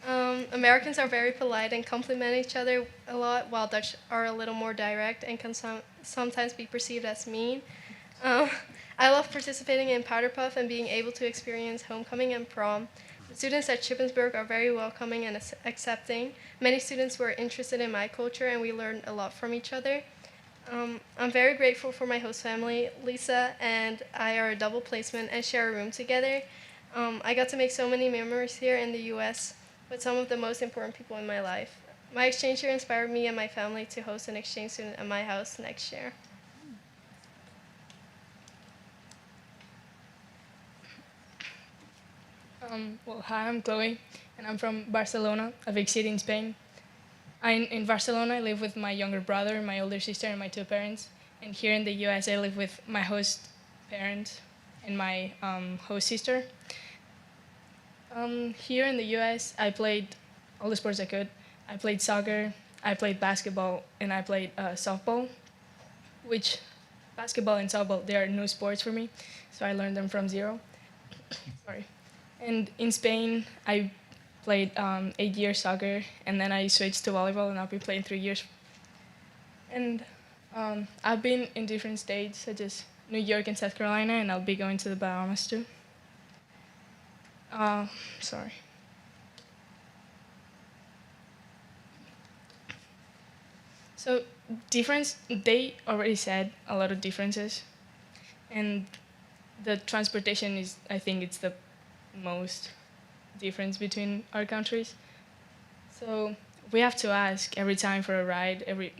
Americans are very polite and compliment each other a lot, while Dutch are a little more direct and can sometimes be perceived as mean. I love participating in Powder Puff and being able to experience homecoming and prom. The students at Shippensburg are very welcoming and accepting. Many students were interested in my culture, and we learned a lot from each other. I'm very grateful for my host family. Lisa and I are a double placement and share a room together. I got to make so many memories here in the U.S. with some of the most important people in my life. My exchange here inspired me and my family to host an exchange student at my house next year. Well, hi, I'm Chloe, and I'm from Barcelona, a big city in Spain. In Barcelona, I live with my younger brother, my older sister, and my two parents. And here in the U.S., I live with my host parent and my host sister. Here in the U.S., I played all the sports I could. I played soccer, I played basketball, and I played softball, which basketball and softball, they are new sports for me, so I learned them from zero. Sorry. And in Spain, I played 8 years soccer, and then I switched to volleyball, and I've been playing 3 years. And I've been in different states, such as New York and South Carolina, and I'll be going to the Bahamas too. Sorry. So difference, they already said a lot of differences, and the transportation is, I think it's the most difference between our countries. So we have to ask every time for a ride. Every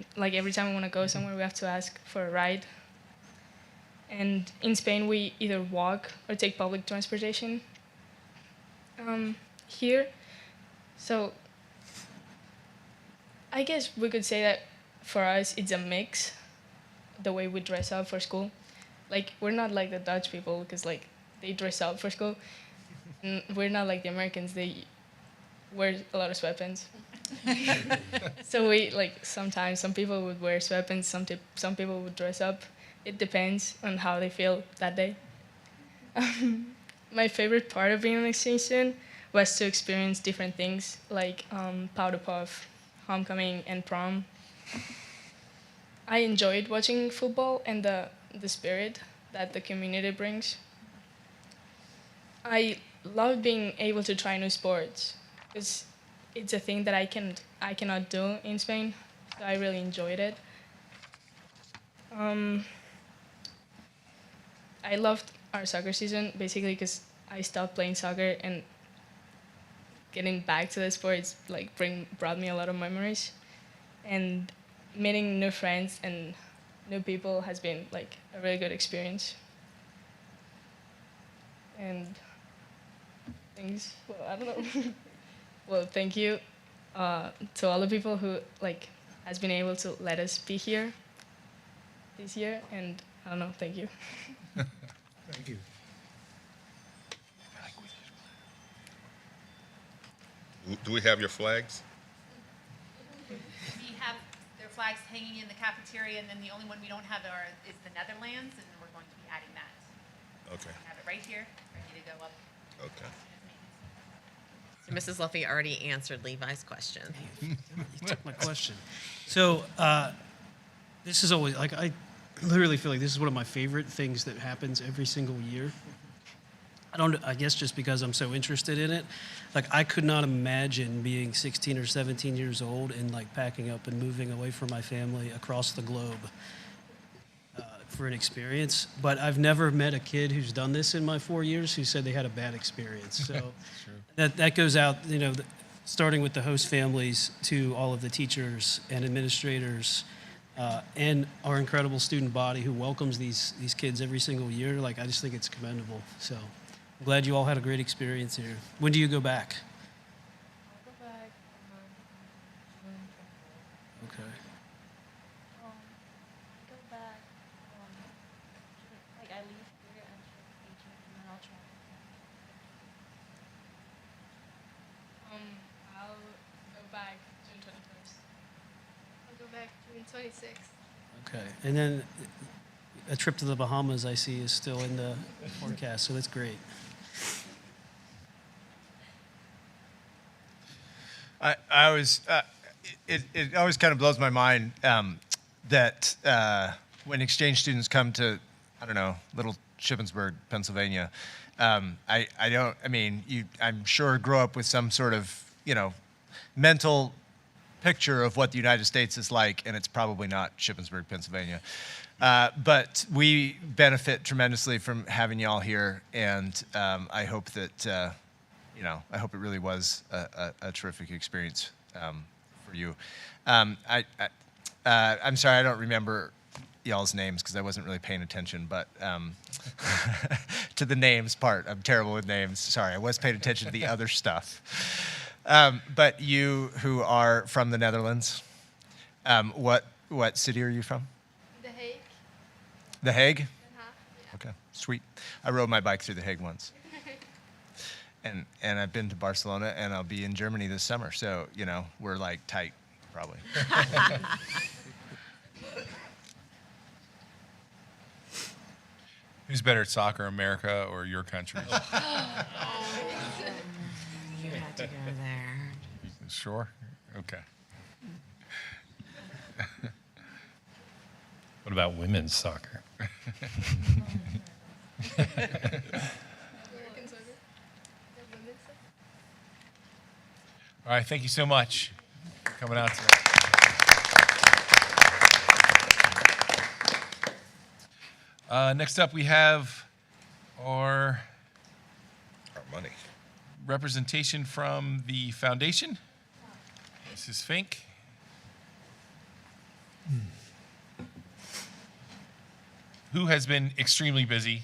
time we want to go somewhere, we have to ask for a ride. And in Spain, we either walk or take public transportation. Here, so I guess we could say that for us, it's a mix, the way we dress up for school. Like, we're not like the Dutch people, because like they dress up for school. And we're not like the Americans, they wear a lot of sweatpants. So we, like, sometimes some people would wear sweatpants, some people would dress up. It depends on how they feel that day. My favorite part of being an exchange student was to experience different things, like Powder Puff, homecoming, and prom. I enjoyed watching football and the spirit that the community brings. I love being able to try new sports, because it's a thing that I cannot do in Spain, so I really enjoyed it. I loved our soccer season, basically because I stopped playing soccer, and getting back to the sports brought me a lot of memories, and meeting new friends and new people has been like a really good experience. And things, well, I don't know. Well, thank you to all the people who has been able to let us be here this year, and I don't know, thank you. Thank you. Do we have your flags? We have their flags hanging in the cafeteria, and then the only one we don't have is the Netherlands, and we're going to be adding that. Okay. We have it right here, ready to go up. Okay. So Mrs. Luffy already answered Levi's question. You took my question. So this is always, I literally feel like this is one of my favorite things that happens every single year. I guess just because I'm so interested in it. I could not imagine being 16 or 17 years old and packing up and moving away from my family across the globe for an experience. But I've never met a kid who's done this in my 4 years who said they had a bad experience. So that goes out, starting with the host families to all of the teachers and administrators and our incredible student body who welcomes these kids every single year. I just think it's commendable. So I'm glad you all had a great experience here. When do you go back? I'll go back on June 24th. Okay. Go back 26. Okay, and then a trip to the Bahamas, I see, is still in the forecast, so that's great. I always, it always kind of blows my mind that when exchange students come to, I don't know, little Shippensburg, Pennsylvania, I'm sure grow up with some sort of, mental picture of what the United States is like, and it's probably not Shippensburg, Pennsylvania. But we benefit tremendously from having y'all here, and I hope that, I hope it really was a terrific experience for you. I'm sorry, I don't remember y'all's names because I wasn't really paying attention, but to the names part, I'm terrible with names. Sorry, I was paying attention to the other stuff. But you who are from the Netherlands, what city are you from? The Hague. The Hague? Yeah. Okay, sweet. I rode my bike through The Hague once. And I've been to Barcelona, and I'll be in Germany this summer. So, we're like tight, probably. Who's better at soccer, America or your country? You had to go there. Sure? Okay. What about women's soccer? All right, thank you so much for coming out tonight. Next up, we have our money. representation from the foundation. Mrs. Fink. Who has been extremely busy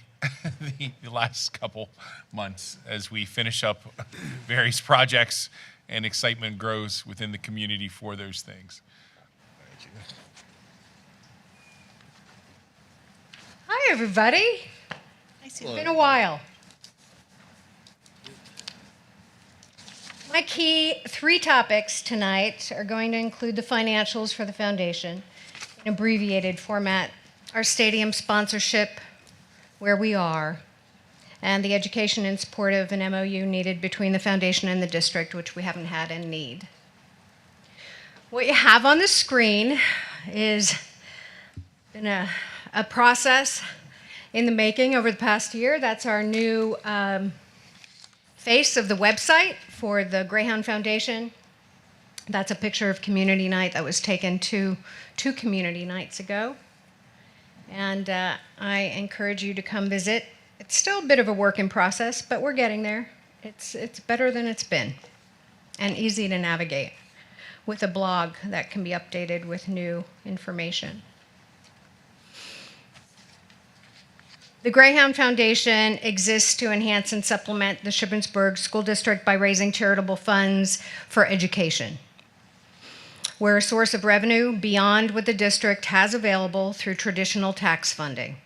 the last couple months as we finish up various projects and excitement grows within the community for those things. Thank you. Hi, everybody. It's been a while. My key 3 topics tonight are going to include the financials for the foundation in abbreviated format, our stadium sponsorship, where we are, and the education in support of an MOU needed between the foundation and the district, which we haven't had and need. What you have on the screen is been a process in the making over the past year. That's our new face of the website for the Greyhound Foundation. That's a picture of community night that was taken two community nights ago. And I encourage you to come visit. It's still a bit of a work in process, but we're getting there. It's better than it's been and easy to navigate with a blog that can be updated with new information. The Greyhound Foundation exists to enhance and supplement the Shippensburg School District by raising charitable funds for education. We're a source of revenue beyond what the district has available through traditional tax funding.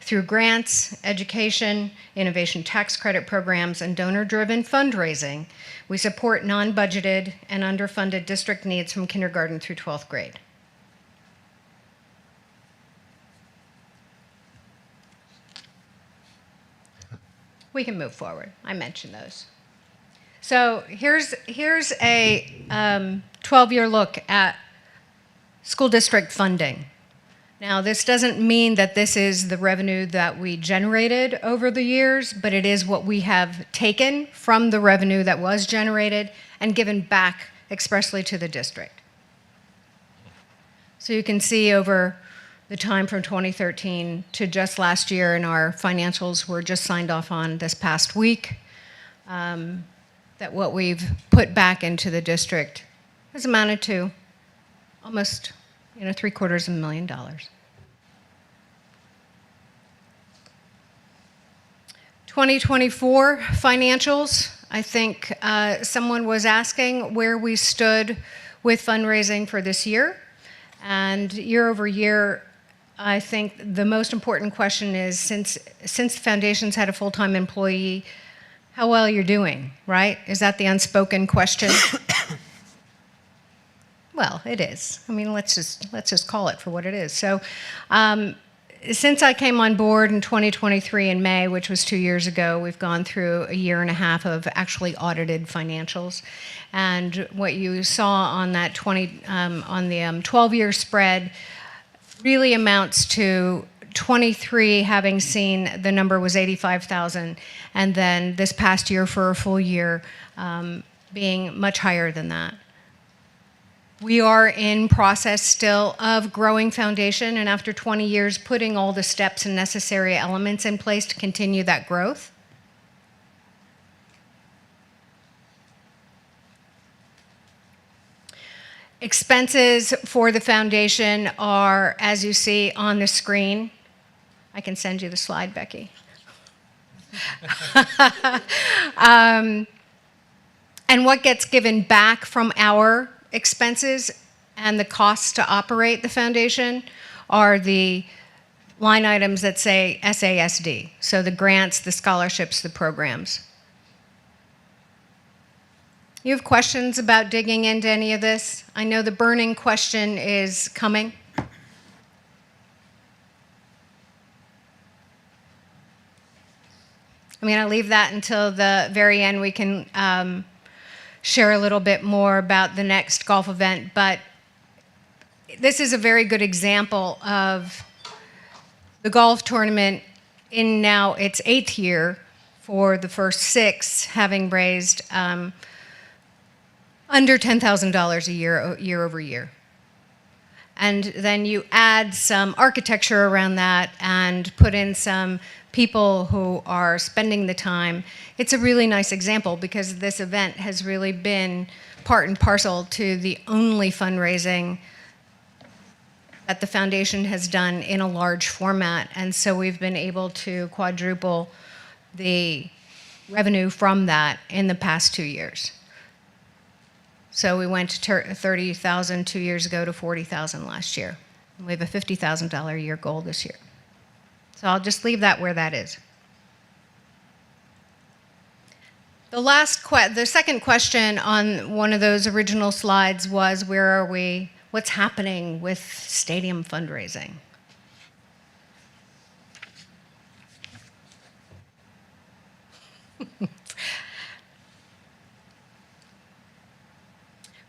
Through grants, education, innovation tax credit programs, and donor-driven fundraising, we support non-budgeted and underfunded district needs from kindergarten through 12th grade. We can move forward. I mentioned those. So here's a 12-year look at school district funding. Now, this doesn't mean that this is the revenue that we generated over the years, but it is what we have taken from the revenue that was generated and given back expressly to the district. So you can see over the time from 2013 to just last year, and our financials were just signed off on this past week, that what we've put back into the district has amounted to almost $750,000. 2024 financials, I think someone was asking where we stood with fundraising for this year. And year over year, I think the most important question is, since the foundation's had a full-time employee, how well you're doing, right? Is that the unspoken question? Well, it is. I mean, let's just call it for what it is. So, since I came on board in 2023 in May, which was 2 years ago, we've gone through a year and a half of actually audited financials. And what you saw on that 12-year spread really amounts to 23 having seen the number was 85,000, and then this past year for a full year being much higher than that. We are in process still of growing foundation, and after 20 years, putting all the steps and necessary elements in place to continue that growth. Expenses for the foundation are, as you see on the screen. I can send you the slide, Becky. And what gets given back from our expenses and the costs to operate the foundation are the line items that say SASD, so the grants, the scholarships, the programs. You have questions about digging into any of this? I know the burning question is coming. I'm going to leave that until the very end. We can share a little bit more about the next golf event, but this is a very good example of the golf tournament in now its 8th year, for the first 6 having raised under $10,000 a year over year. And then you add some architecture around that and put in some people who are spending the time. It's a really nice example because this event has really been part and parcel to the only fundraising that the foundation has done in a large format. And so we've been able to quadruple the revenue from that in the past 2 years. So we went to 30,000 2 years ago to 40,000 last year. And we have a $50,000 a year goal this year. So I'll just leave that where that is. The second question on one of those original slides was, where are we? What's happening with stadium fundraising?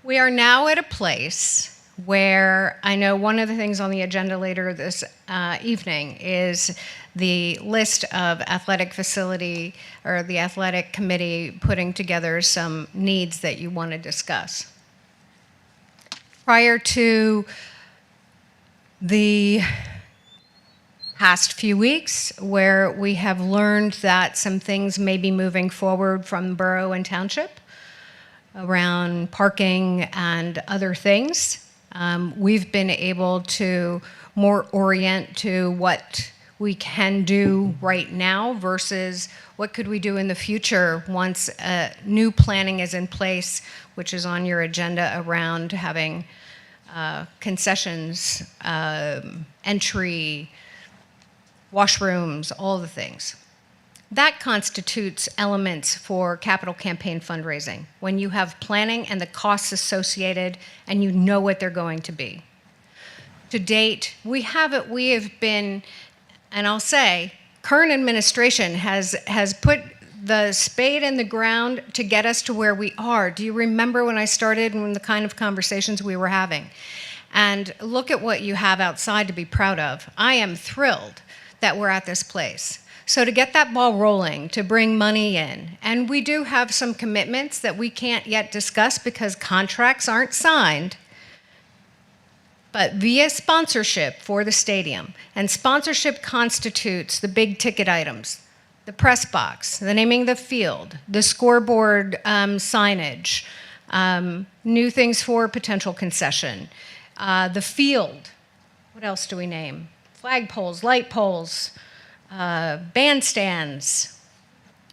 We are now at a place where I know one of the things on the agenda later this evening is the list of athletic facility, or the athletic committee putting together some needs that you want to discuss. Prior to the past few weeks, where we have learned that some things may be moving forward from borough and township around parking and other things, we've been able to more orient to what we can do right now versus what could we do in the future once new planning is in place, which is on your agenda around having concessions, entry, washrooms, all the things. That constitutes elements for capital campaign fundraising, when you have planning and the costs associated and you know what they're going to be. To date, we have been, and I'll say, current administration has put the spade in the ground to get us to where we are. Do you remember when I started and the kind of conversations we were having? And look at what you have outside to be proud of. I am thrilled that we're at this place. So to get that ball rolling, to bring money in, and we do have some commitments that we can't yet discuss because contracts aren't signed, but via sponsorship for the stadium. And sponsorship constitutes the big ticket items: the press box, the naming of the field, the scoreboard signage, new things for potential concession, the field. What else do we name? Flag poles, light poles, bandstands,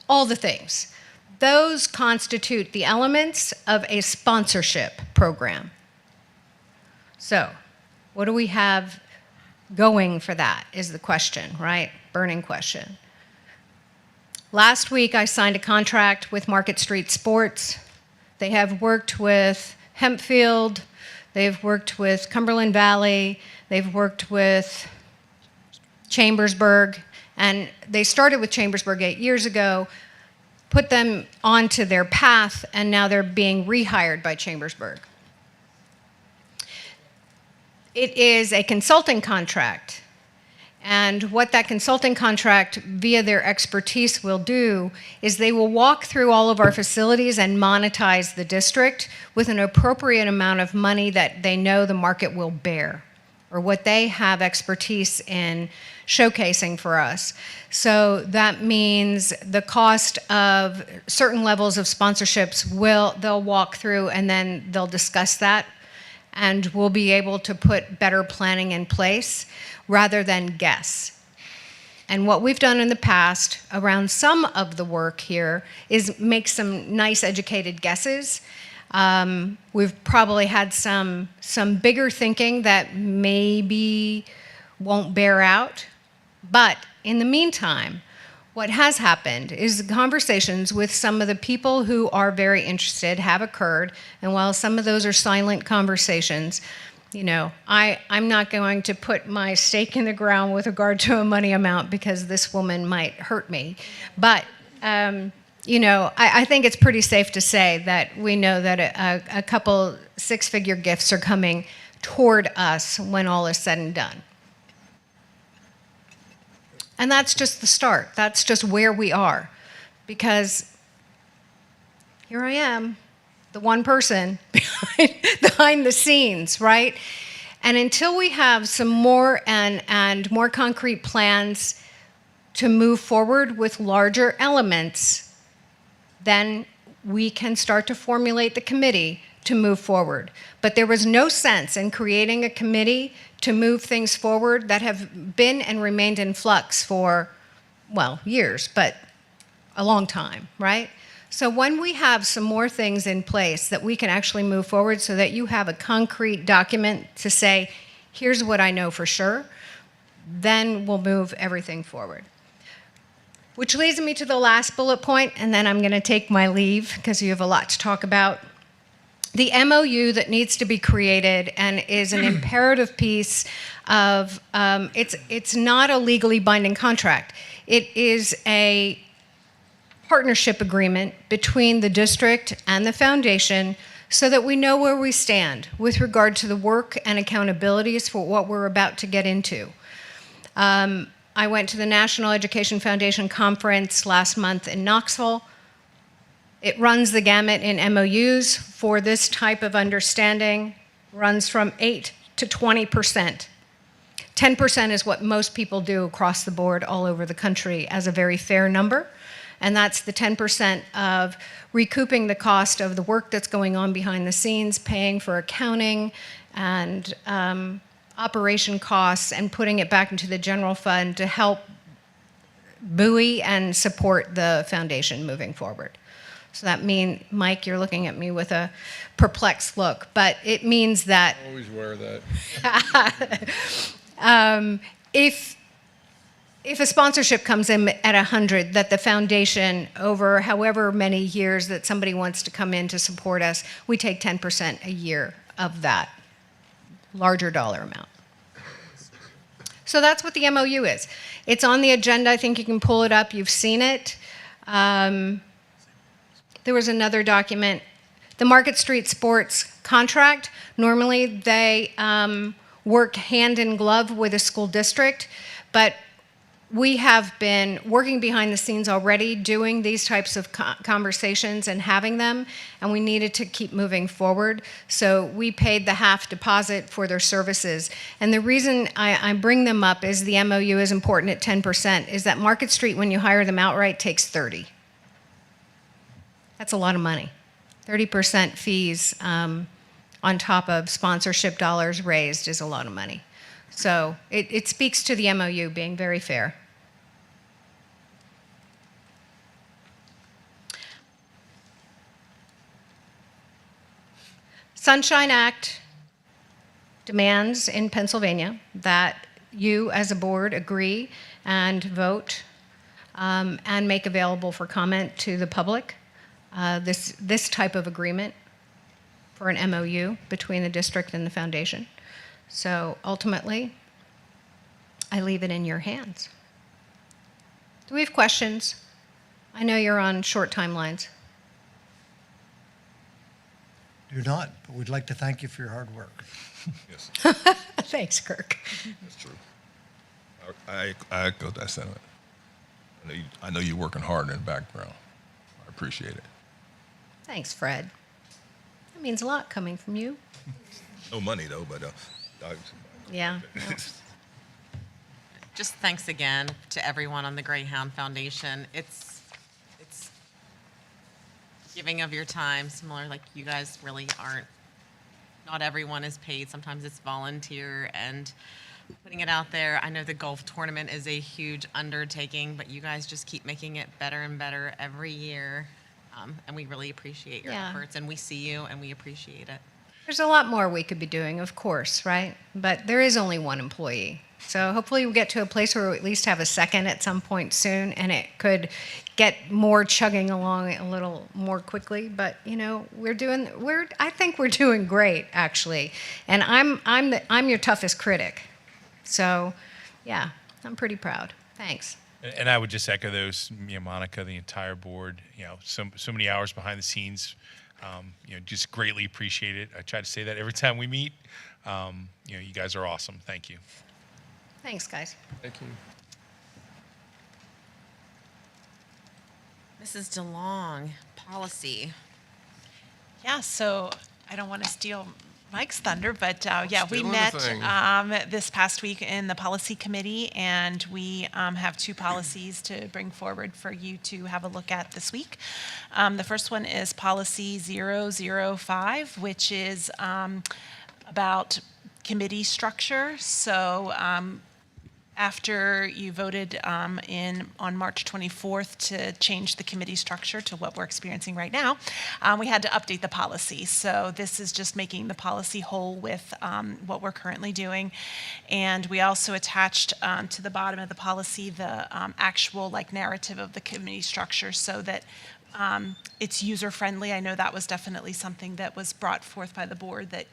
all the things. Those constitute the elements of a sponsorship program. So, what do we have going for that is the question, right? Burning question. Last week, I signed a contract with Market Street Sports. They have worked with Hempfield, they've worked with Cumberland Valley, they've worked with Chambersburg, and they started with Chambersburg 8 years ago, put them onto their path, and now they're being rehired by Chambersburg. It is a consulting contract. And what that consulting contract via their expertise will do is they will walk through all of our facilities and monetize the district with an appropriate amount of money that they know the market will bear, or what they have expertise in showcasing for us. So that means the cost of certain levels of sponsorships they'll walk through, and then they'll discuss that, and we'll be able to put better planning in place rather than guess. And what we've done in the past around some of the work here is make some nice educated guesses. We've probably had some bigger thinking that maybe won't bear out. But in the meantime, what has happened is the conversations with some of the people who are very interested have occurred. And while some of those are silent conversations, you know, I'm not going to put my stake in the ground with regard to a money amount because this woman might hurt me. But, you know, I think it's pretty safe to say that we know that a couple six-figure gifts are coming toward us when all is said and done. And that's just the start. That's just where we are. Because here I am, the one person behind the scenes, right? And until we have some more and more concrete plans to move forward with larger elements, then we can start to formulate the committee to move forward. But there was no sense in creating a committee to move things forward that have been and remained in flux for, well, years, but a long time, right? So when we have some more things in place that we can actually move forward so that you have a concrete document to say, here's what I know for sure, then we'll move everything forward. Which leads me to the last bullet point, and then I'm going to take my leave because you have a lot to talk about. The MOU that needs to be created and is an imperative piece of, it's not a legally binding contract. It is a partnership agreement between the district and the foundation so that we know where we stand with regard to the work and accountabilities for what we're about to get into. I went to the National Education Foundation Conference last month in Knoxville. It runs the gamut in MOUs for this type of understanding, runs from 8 to 20%. 10% is what most people do across the board all over the country as a very fair number. And that's the 10% of recouping the cost of the work that's going on behind the scenes, paying for accounting and operation costs, and putting it back into the general fund to help buoy and support the foundation moving forward. So that means, Mike, you're looking at me with a perplexed look, but it means that Always wear that. If a sponsorship comes in at 100, that the foundation, over however many years that somebody wants to come in to support us, we take 10% a year of that larger dollar amount. So that's what the MOU is. It's on the agenda. I think you can pull it up. You've seen it. There was another document, the Market Street Sports contract. Normally, they work hand in glove with a school district, but we have been working behind the scenes already, doing these types of conversations and having them, and we needed to keep moving forward. So we paid the half deposit for their services. And the reason I bring them up is the MOU is important at 10%, is that Market Street, when you hire them outright, takes 30. That's a lot of money. 30% fees on top of sponsorship dollars raised is a lot of money. So it speaks to the MOU being very fair. Sunshine Act demands in Pennsylvania that you as a board agree and vote and make available for comment to the public this type of agreement for an MOU between the district and the foundation. So ultimately, I leave it in your hands. Do we have questions? I know you're on short timelines. Do not, but we'd like to thank you for your hard work. Yes, Thanks, Kirk. that's true. I echo that sentiment. I know you're working hard in the background. I appreciate it. Thanks, Fred. That means a lot coming from you. No money though, but Yeah. Just thanks again to everyone on the Greyhound Foundation. It's giving of your time, similar, like you guys really aren't, not everyone is paid. Sometimes it's volunteer and putting it out there. I know the golf tournament is a huge undertaking, but you guys just keep making it better and better every year. And we really appreciate your Yeah. efforts, and we see you and we appreciate it. There's a lot more we could be doing, of course, right? But there is only one employee. So hopefully we'll get to a place where we at least have a second at some point soon, and it could get more chugging along a little more quickly. But you know, I think we're doing great, actually. And I'm your toughest critic. So, yeah, I'm pretty proud. Thanks. And I would just echo those, Monica, the entire board, so many hours behind the scenes, just greatly appreciate it. I try to say that every time we meet. You guys are awesome. Thank you. Thanks, guys. Thank you. Mrs. DeLong, policy. Yeah, so I don't want to steal Mike's thunder, but yeah, we Stealing the met thing. this past week in the policy committee, and we have two policies to bring forward for you to have a look at this week. The first one is policy 005, which is about committee structure. So after you voted on March 24th to change the committee structure to what we're experiencing right now, we had to update the policy. So this is just making the policy whole with what we're currently doing. And we also attached to the bottom of the policy the actual narrative of the committee structure so that it's user-friendly. I know that was definitely something that was brought forth by the board that,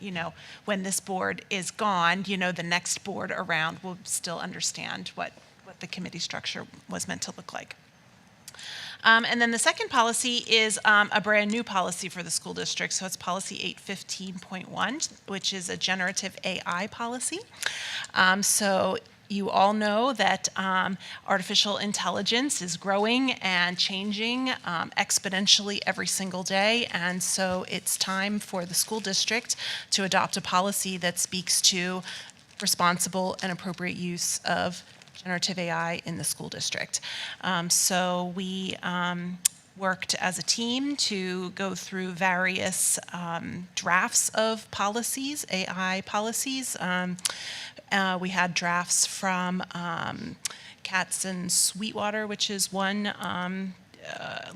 when this board is gone, the next board around will still understand what the committee structure was meant to look like. And then the second policy is a brand new policy for the school district. So it's policy 815.1, which is a generative AI policy. So you all know that artificial intelligence is growing and changing exponentially every single day, and so it's time for the school district to adopt a policy that speaks to responsible and appropriate use of generative AI in the school district. So we worked as a team to go through various drafts of policies, AI policies. We had drafts from Katz and Sweetwater, which is one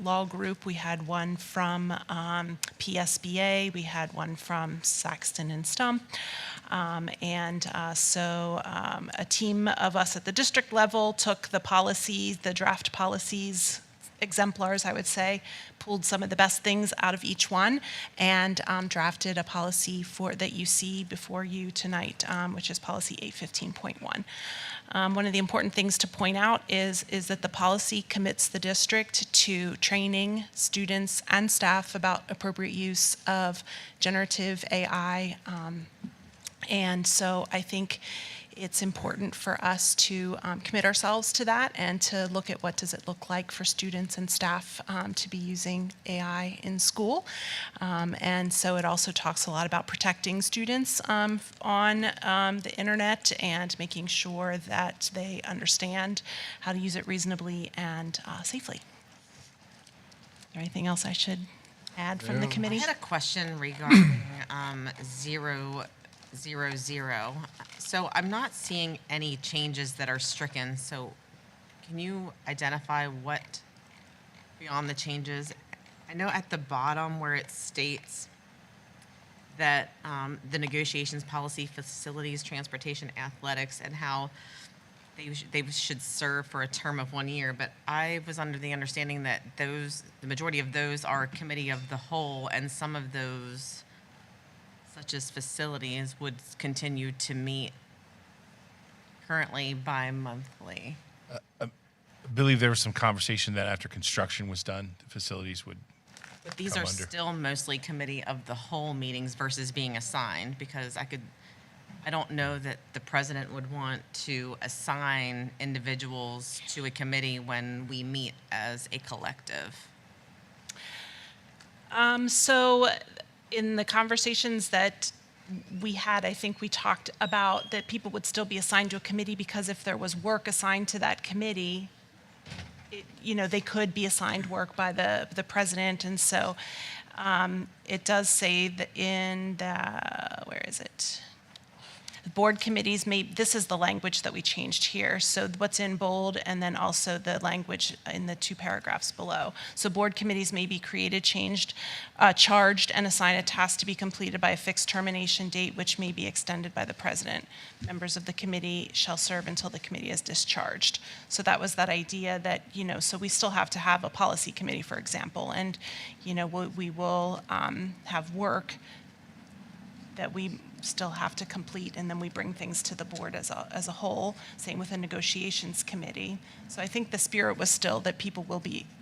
law group. We had one from PSBA. We had one from Saxton and Stump. So a team of us at the district level took the policies, the draft policies, exemplars, I would say, pulled some of the best things out of each one, and drafted a policy that you see before you tonight, which is policy 815.1. One of the important things to point out is that the policy commits the district to training students and staff about appropriate use of generative AI. And so I think it's important for us to commit ourselves to that and to look at what does it look like for students and staff to be using AI in school. And so it also talks a lot about protecting students on the internet and making sure that they understand how to use it reasonably and safely. Is there anything else I should add from the I committee? had a question regarding 000. So I'm not seeing any changes that are stricken. So can you identify what beyond the changes? I know at the bottom where it states that the negotiations policy, facilities, transportation, athletics, and how they should serve for a term of 1 year. But I was under the understanding that the majority of those are committee of the whole, and some of those such as facilities, would continue to meet currently bi-monthly. I believe there was some conversation that after construction was done, the facilities would But these come are under. still mostly committee of the whole meetings versus being assigned, because I don't know that the president would want to assign individuals to a committee when we meet as a collective. So in the conversations that we had, I think we talked about that people would still be assigned to a committee because if there was work assigned to that committee, they could be assigned work by the president. And so it does say that in where is it? The board committees this is the language that we changed here. So what's in bold and then also the language in the 2 paragraphs below. So board committees may be created, charged, and assign a task to be completed by a fixed termination date, which may be extended by the president. Members of the committee shall serve until the committee is discharged. So that was that idea that, so we still have to have a policy committee, for example, and, we will have work that we still have to complete, and then we bring things to the board as a whole. Same with the negotiations committee. So I think the spirit was still that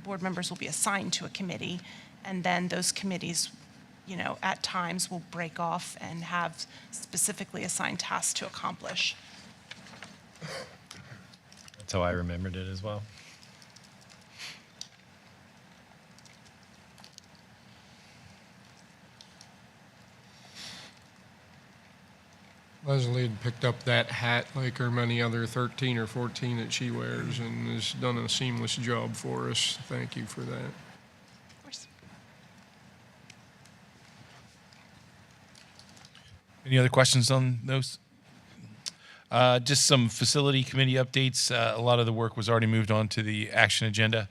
board members will be assigned to a committee, and then those committees, at times will break off and have specifically assigned tasks to accomplish. That's how I remembered it as well. Leslie had picked up that hat like her many other 13 or 14 that she wears and has done a seamless job for us. Thank you for that. Of course. Any other questions on those? Just some facility committee updates. A lot of the work was already moved on to the action agenda.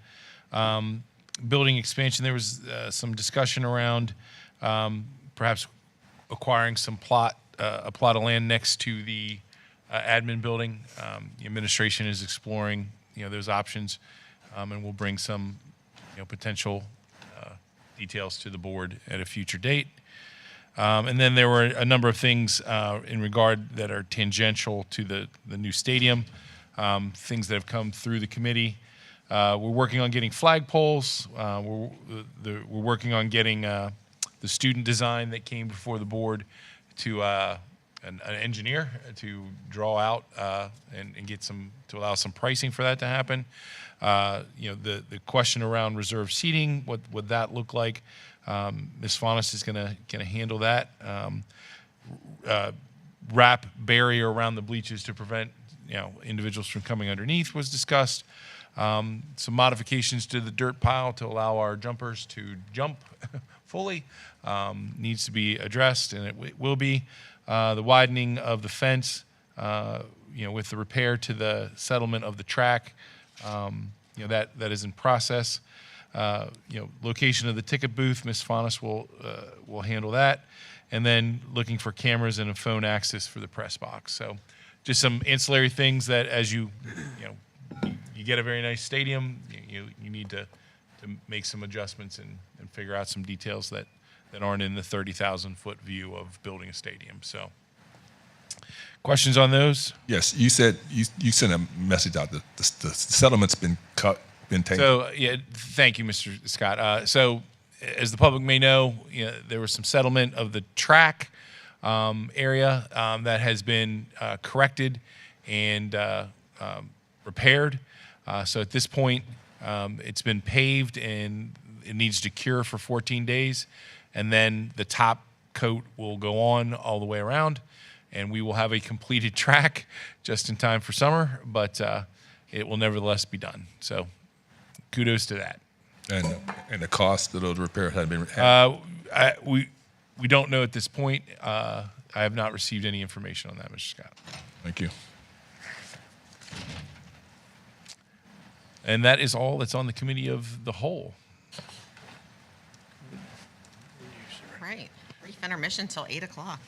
Building expansion, there was some discussion around perhaps acquiring a plot of land next to the admin building. The administration is exploring, those options, and we'll bring some, potential details to the board at a future date. And then there were a number of things in regard that are tangential to the new stadium, things that have come through the committee. We're working on getting flagpoles. We're working on getting the student design that came before the board to an engineer to draw out and get to allow some pricing for that to happen. The question around reserve seating, what would that look like? Ms. Faunus is going to handle that. Wrap barrier around the bleachers to prevent individuals from coming underneath was discussed. Some modifications to the dirt pile to allow our jumpers to jump fully needs to be addressed, and it will be. The widening of the fence, with the repair to the settlement of the track, that is in process. Location of the ticket booth, Ms. Faunus will handle that, and then looking for cameras and a phone access for the press box. So, just some ancillary things that as you get a very nice stadium, you need to make some adjustments and figure out some details that aren't in the 30,000-foot view of building a stadium. So, questions on those? Yes, you said you sent a message out that the settlement's been taken. So, thank you, Mr. Scott. So, as the public may know, there was some settlement of the track area that has been corrected and repaired. So, at this point, it's been paved and it needs to cure for 14 days. And then the top coat will go on all the way around, and we will have a completed track just in time for summer, but it will nevertheless be done. So kudos to that. And the cost of those repairs have been we don't know at this point. I have not received any information on that, Mr. Scott. Thank you. And that is all that's on the committee of the whole. Right. Brief intermission till 8 o'clock.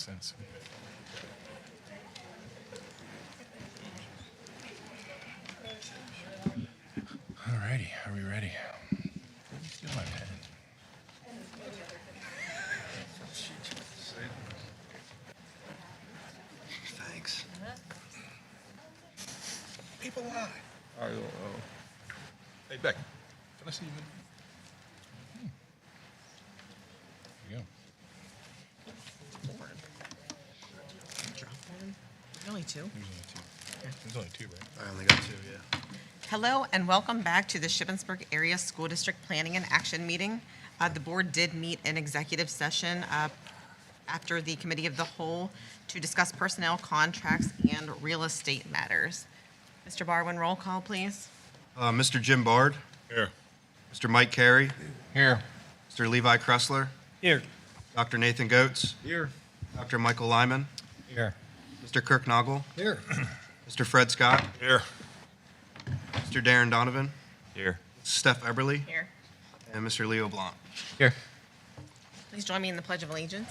makes sense. All righty, are we ready? Steal my pen. Thanks. People lie. All right, hey, Beck, can I see you? Here we go. Only two. There's only two, right? I only got 2, yeah. Hello and welcome back to the Shippensburg Area School District Planning and Action Meeting. The board did meet in executive session after the Committee of the Whole to discuss personnel contracts and real estate matters. Mr. Barwin, roll call, please. Mr. Jim Bard, Here. Mr. Mike Carey, Here. Mr. Levi Kressler, Here. Dr. Nathan Goetz, Here. Dr. Michael Lyman, Here. Mr. Kirk Noggle, Here. Mr. Fred Scott, Here. Mr. Darren Donovan, Here. Steph Eberly, Here. and Mr. Leo Blanc. Here. Please join me in the Pledge of Allegiance.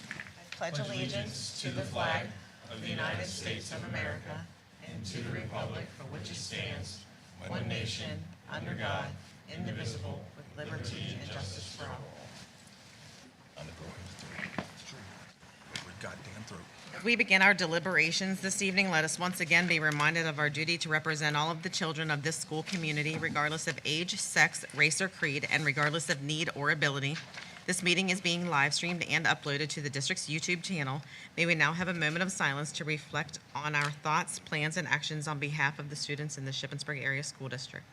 I pledge allegiance to the flag of the United States of America and to the republic for which it stands, one nation, under God, indivisible, with liberty and justice for all. Goddamn throat. As we begin our deliberations this evening, let us once again be reminded of our duty to represent all of the children of this school community, regardless of age, sex, race, or creed, and regardless of need or ability. This meeting is being live streamed and uploaded to the district's YouTube channel. May we now have a moment of silence to reflect on our thoughts, plans, and actions on behalf of the students in the Shippensburg Area School District.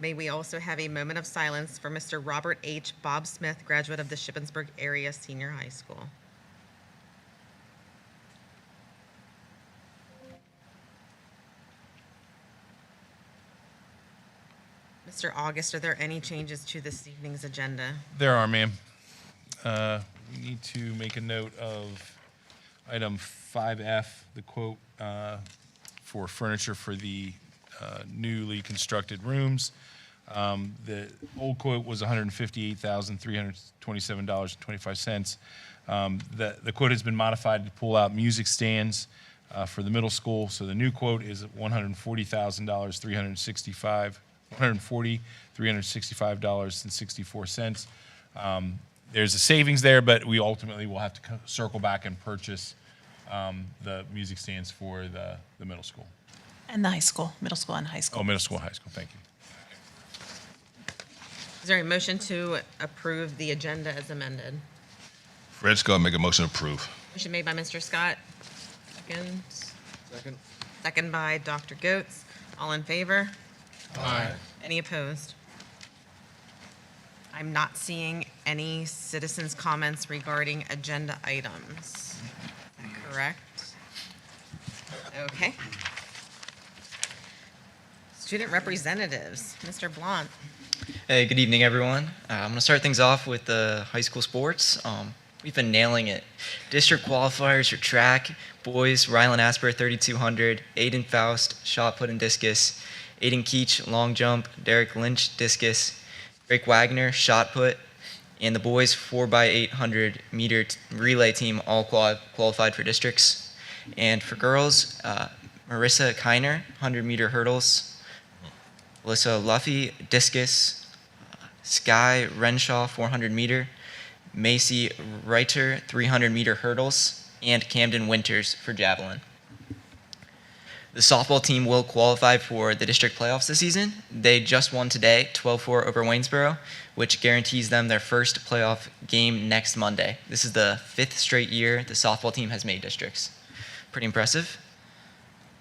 May we also have a moment of silence for Mr. Robert H. Bob Smith, graduate of the Shippensburg Area Senior High School. Mr. August, are there any changes to this evening's agenda? There are, ma'am. We need to make a note of item 5F, the quote for furniture for the newly constructed rooms. The old quote was $158,327.25. The quote has been modified to pull out music stands for the middle school. So the new quote is $140,365.64. There's a savings there, but we ultimately will have to circle back and purchase the music stands for the middle school. And the high school, middle school and high school. Oh, middle school, high school, thank you. Is there a motion to approve the agenda as amended? Fred Scott, make a motion to approve. Motion made by Mr. Scott. Second. Second. Second by Dr. Goetz. All in favor? Aye. Any opposed? I'm not seeing any citizens' comments regarding agenda items. Is that correct? Okay. Student representatives, Mr. Blanc. Hey, good evening, everyone. I'm going to start things off with the high school sports. We've been nailing it. District qualifiers for track, boys, Rylan Asper, 3,200, Aiden Faust, shot put and discus, Aiden Keach, long jump, Derek Lynch, discus, Drake Wagner, shot put, and the boys 4x800 meter relay team all qualified for districts. And for girls, Marissa Kiner, 100 meter hurdles, Alyssa Luffy, discus, Sky Renshaw, 400 meter, Macy Reiter, 300 meter hurdles, and Camden Winters for javelin. The softball team will qualify for the district playoffs this season. They just won today, 12-4 over Waynesboro, which guarantees them their first playoff game next Monday. This is the 5th straight year the softball team has made districts. Pretty impressive.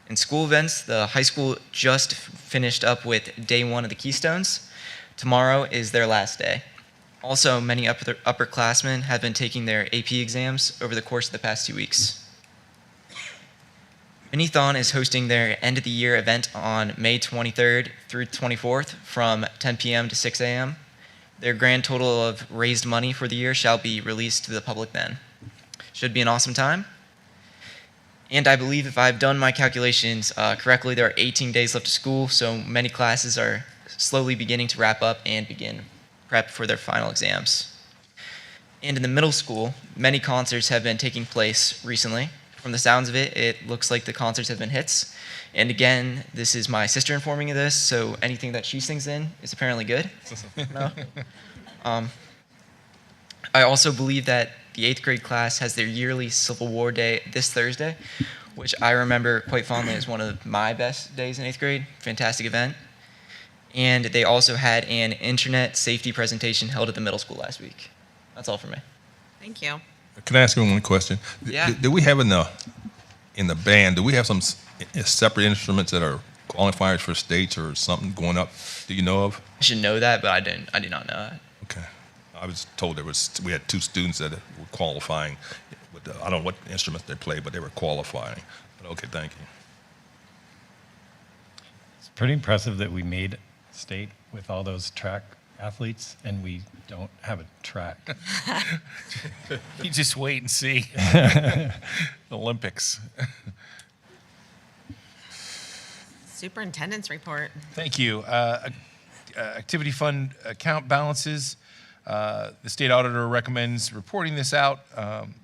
In school events, the high school just finished up with day 1 of the Keystones. Tomorrow is their last day. Also, many upperclassmen have been taking their AP exams over the course of the past 2 weeks. Minithon is hosting their end of the year event on May 23rd through 24th from 10 p.m. to 6 a.m. Their grand total of raised money for the year shall be released to the public then. Should be an awesome time. And I believe if I've done my calculations correctly, there are 18 days left of school, so many classes are slowly beginning to wrap up and begin prep for their final exams. And in the middle school, many concerts have been taking place recently. From the sounds of it, it looks like the concerts have been hits. And again, this is my sister informing me of this, so anything that she sings in is apparently good. No? I also believe that the 8th grade class has their yearly Civil War Day this Thursday, which I remember quite fondly as one of my best days in 8th grade. Fantastic event. And they also had an internet safety presentation held at the middle school last week. That's all for me. Thank you. Can I ask you one question? Yeah. Do we have in the band, do we have some separate instruments that are qualifiers for states or something going up? Do you know of? I should know that, but I did not know that. Okay. I was told we had 2 students that were qualifying. I don't know what instruments they played, but they were qualifying. But okay, thank you. It's pretty impressive that we made state with all those track athletes, and we don't have a track. You just wait and see. The Olympics. Superintendent's report. Thank you. Activity fund account balances. The state auditor recommends reporting this out on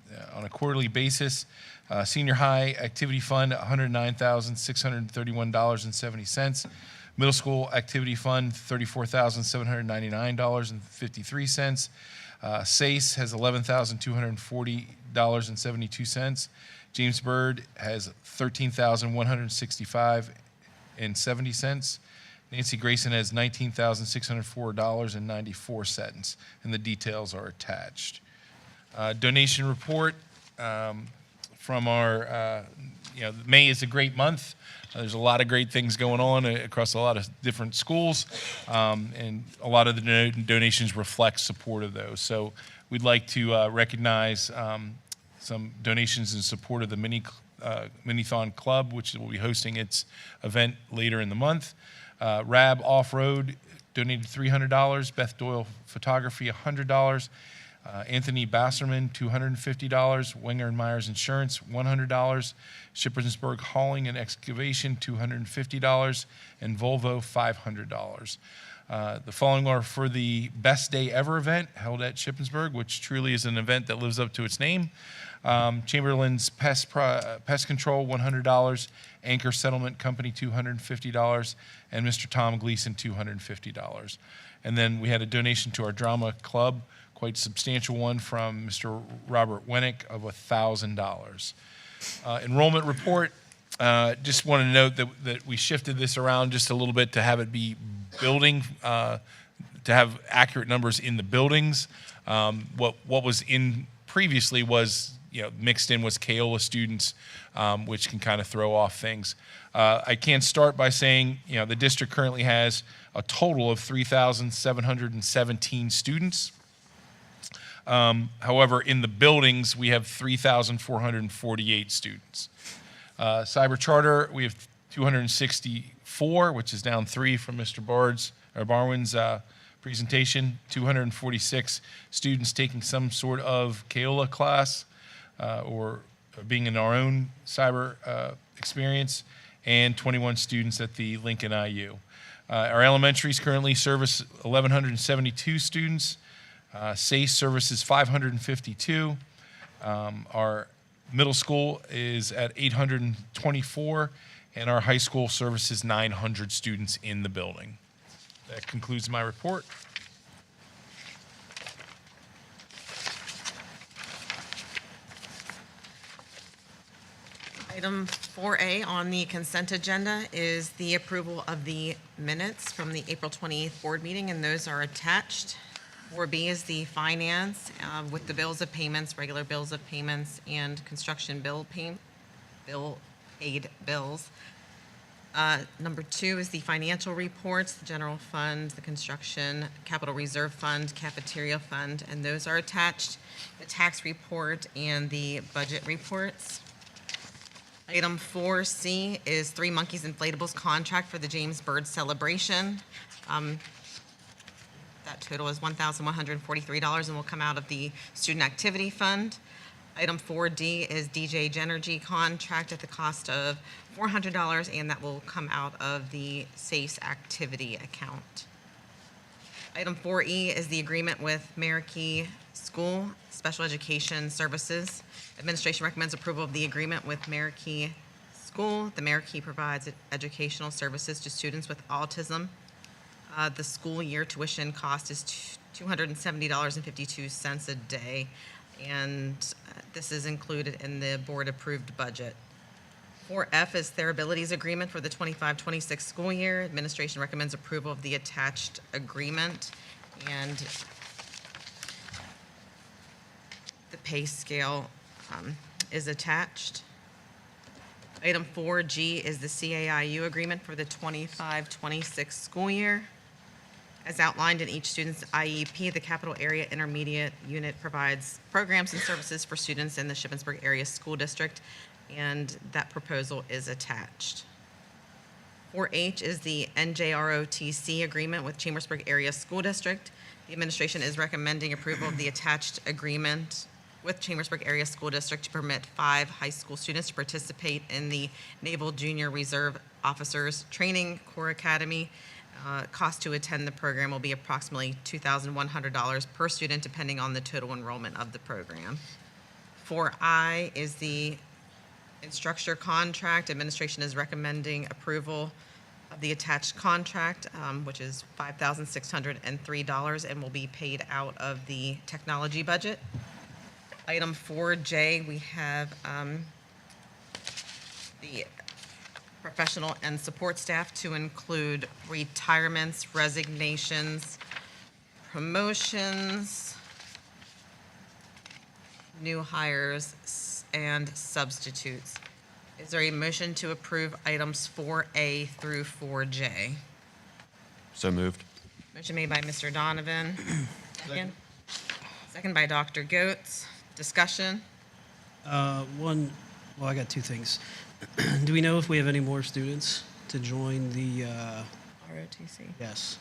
a quarterly basis. Senior high activity fund, $109,631.70. Middle school activity fund, $34,799.53. SACE has $11,240.72. James Byrd has $13,165.70. Nancy Grayson has $19,604.94, and the details are attached. Donation report from our, May is a great month. There's a lot of great things going on across a lot of different schools, and a lot of the donations reflect support of those. So we'd like to recognize some donations in support of the Minithon Club, which will be hosting its event later in the month. Rab Off-Road donated $300. Beth Doyle Photography, $100. Anthony Basserman, $250. Wenger and Myers Insurance, $100. Shippensburg Hauling and Excavation, $250. And Volvo, $500. The following are for the Best Day Ever event held at Shippensburg, which truly is an event that lives up to its name. Chamberlain's Pest Control, $100. Anchor Settlement Company, $250. And Mr. Tom Gleason, $250. And then we had a donation to our drama club, quite substantial one from Mr. Robert Wennick of $1,000. Enrollment report, just want to note that we shifted this around just a little bit to have it be building, to have accurate numbers in the buildings. What was in previously was, mixed in was Keola students, which can kind of throw off things. I can start by saying, the district currently has a total of 3,717 students. However, in the buildings, we have 3,448 students. Cyber Charter, we have 264, which is down 3 from Mr. Barwin's presentation. 246 students taking some sort of Keola class or being in our own cyber experience, and 21 students at the Lincoln IU. Our elementaries currently service 1,172 students. SACE services 552. Our middle school is at 824, and our high school services 900 students in the building. That concludes my report. Item 4A on the consent agenda is the approval of the minutes from the April 28th board meeting, and those are attached. 4B is the finance with the bills of payments, regular bills of payments, and construction paid bills. Number 2 is the financial reports, the general fund, the construction, capital reserve fund, cafeteria fund, and those are attached. The tax report and the budget reports. Item 4C is Three Monkeys Inflatables contract for the James Byrd celebration. That total is $1,143 and will come out of the student activity fund. Item 4D is DJ Genergy contract at the cost of $400, and that will come out of the SAFES activity account. Item 4E is the agreement with Marikey School Special Education Services. Administration recommends approval of the agreement with Marikey School. The Marikey provides educational services to students with autism. The school year tuition cost is $270.52 a day, and this is included in the board-approved budget. 4F is Therability's agreement for the 25-26 school year. Administration recommends approval of the attached agreement, and the pay scale is attached. Item 4G is the CAIU agreement for the 25-26 school year. As outlined in each student's IEP, the Capital Area Intermediate Unit provides programs and services for students in the Shippensburg Area School District, and that proposal is attached. 4H is the NJROTC agreement with Chambersburg Area School District. The administration is recommending approval of the attached agreement with Chambersburg Area School District to permit 5 high school students to participate in the Naval Junior Reserve Officers Training Corps Academy. Cost to attend the program will be approximately $2,100 per student, depending on the total enrollment of the program. 4I is the instructor contract. Administration is recommending approval of the attached contract, which is $5,603, and will be paid out of the technology budget. Item 4J, we have the professional and support staff to include retirements, resignations, promotions, new hires, and substitutes. Is there a motion to approve items 4A through 4J? So moved. Motion made by Mr. Donovan. Second. Second by Dr. Goetz. Discussion? I got two things. Do we know if we have any more students to join the, ROTC. yes?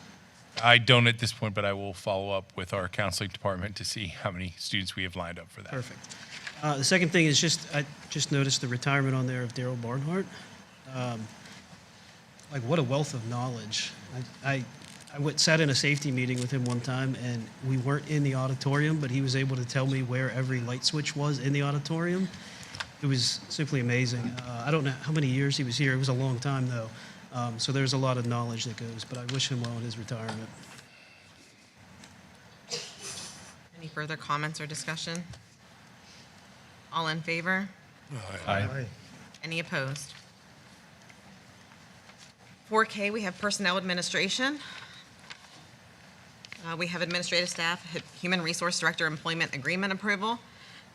I don't at this point, but I will follow up with our counseling department to see how many students we have lined up for that. Perfect. The second thing is I just noticed the retirement on there of Daryl Barnhart. Like, what a wealth of knowledge. I sat in a safety meeting with him one time, and we weren't in the auditorium, but he was able to tell me where every light switch was in the auditorium. It was simply amazing. I don't know how many years he was here. It was a long time, though. So there's a lot of knowledge that goes, but I wish him well in his retirement. Any further comments or discussion? All in favor? Aye. Any opposed? 4K, we have personnel administration. We have administrative staff, human resource director employment agreement approval.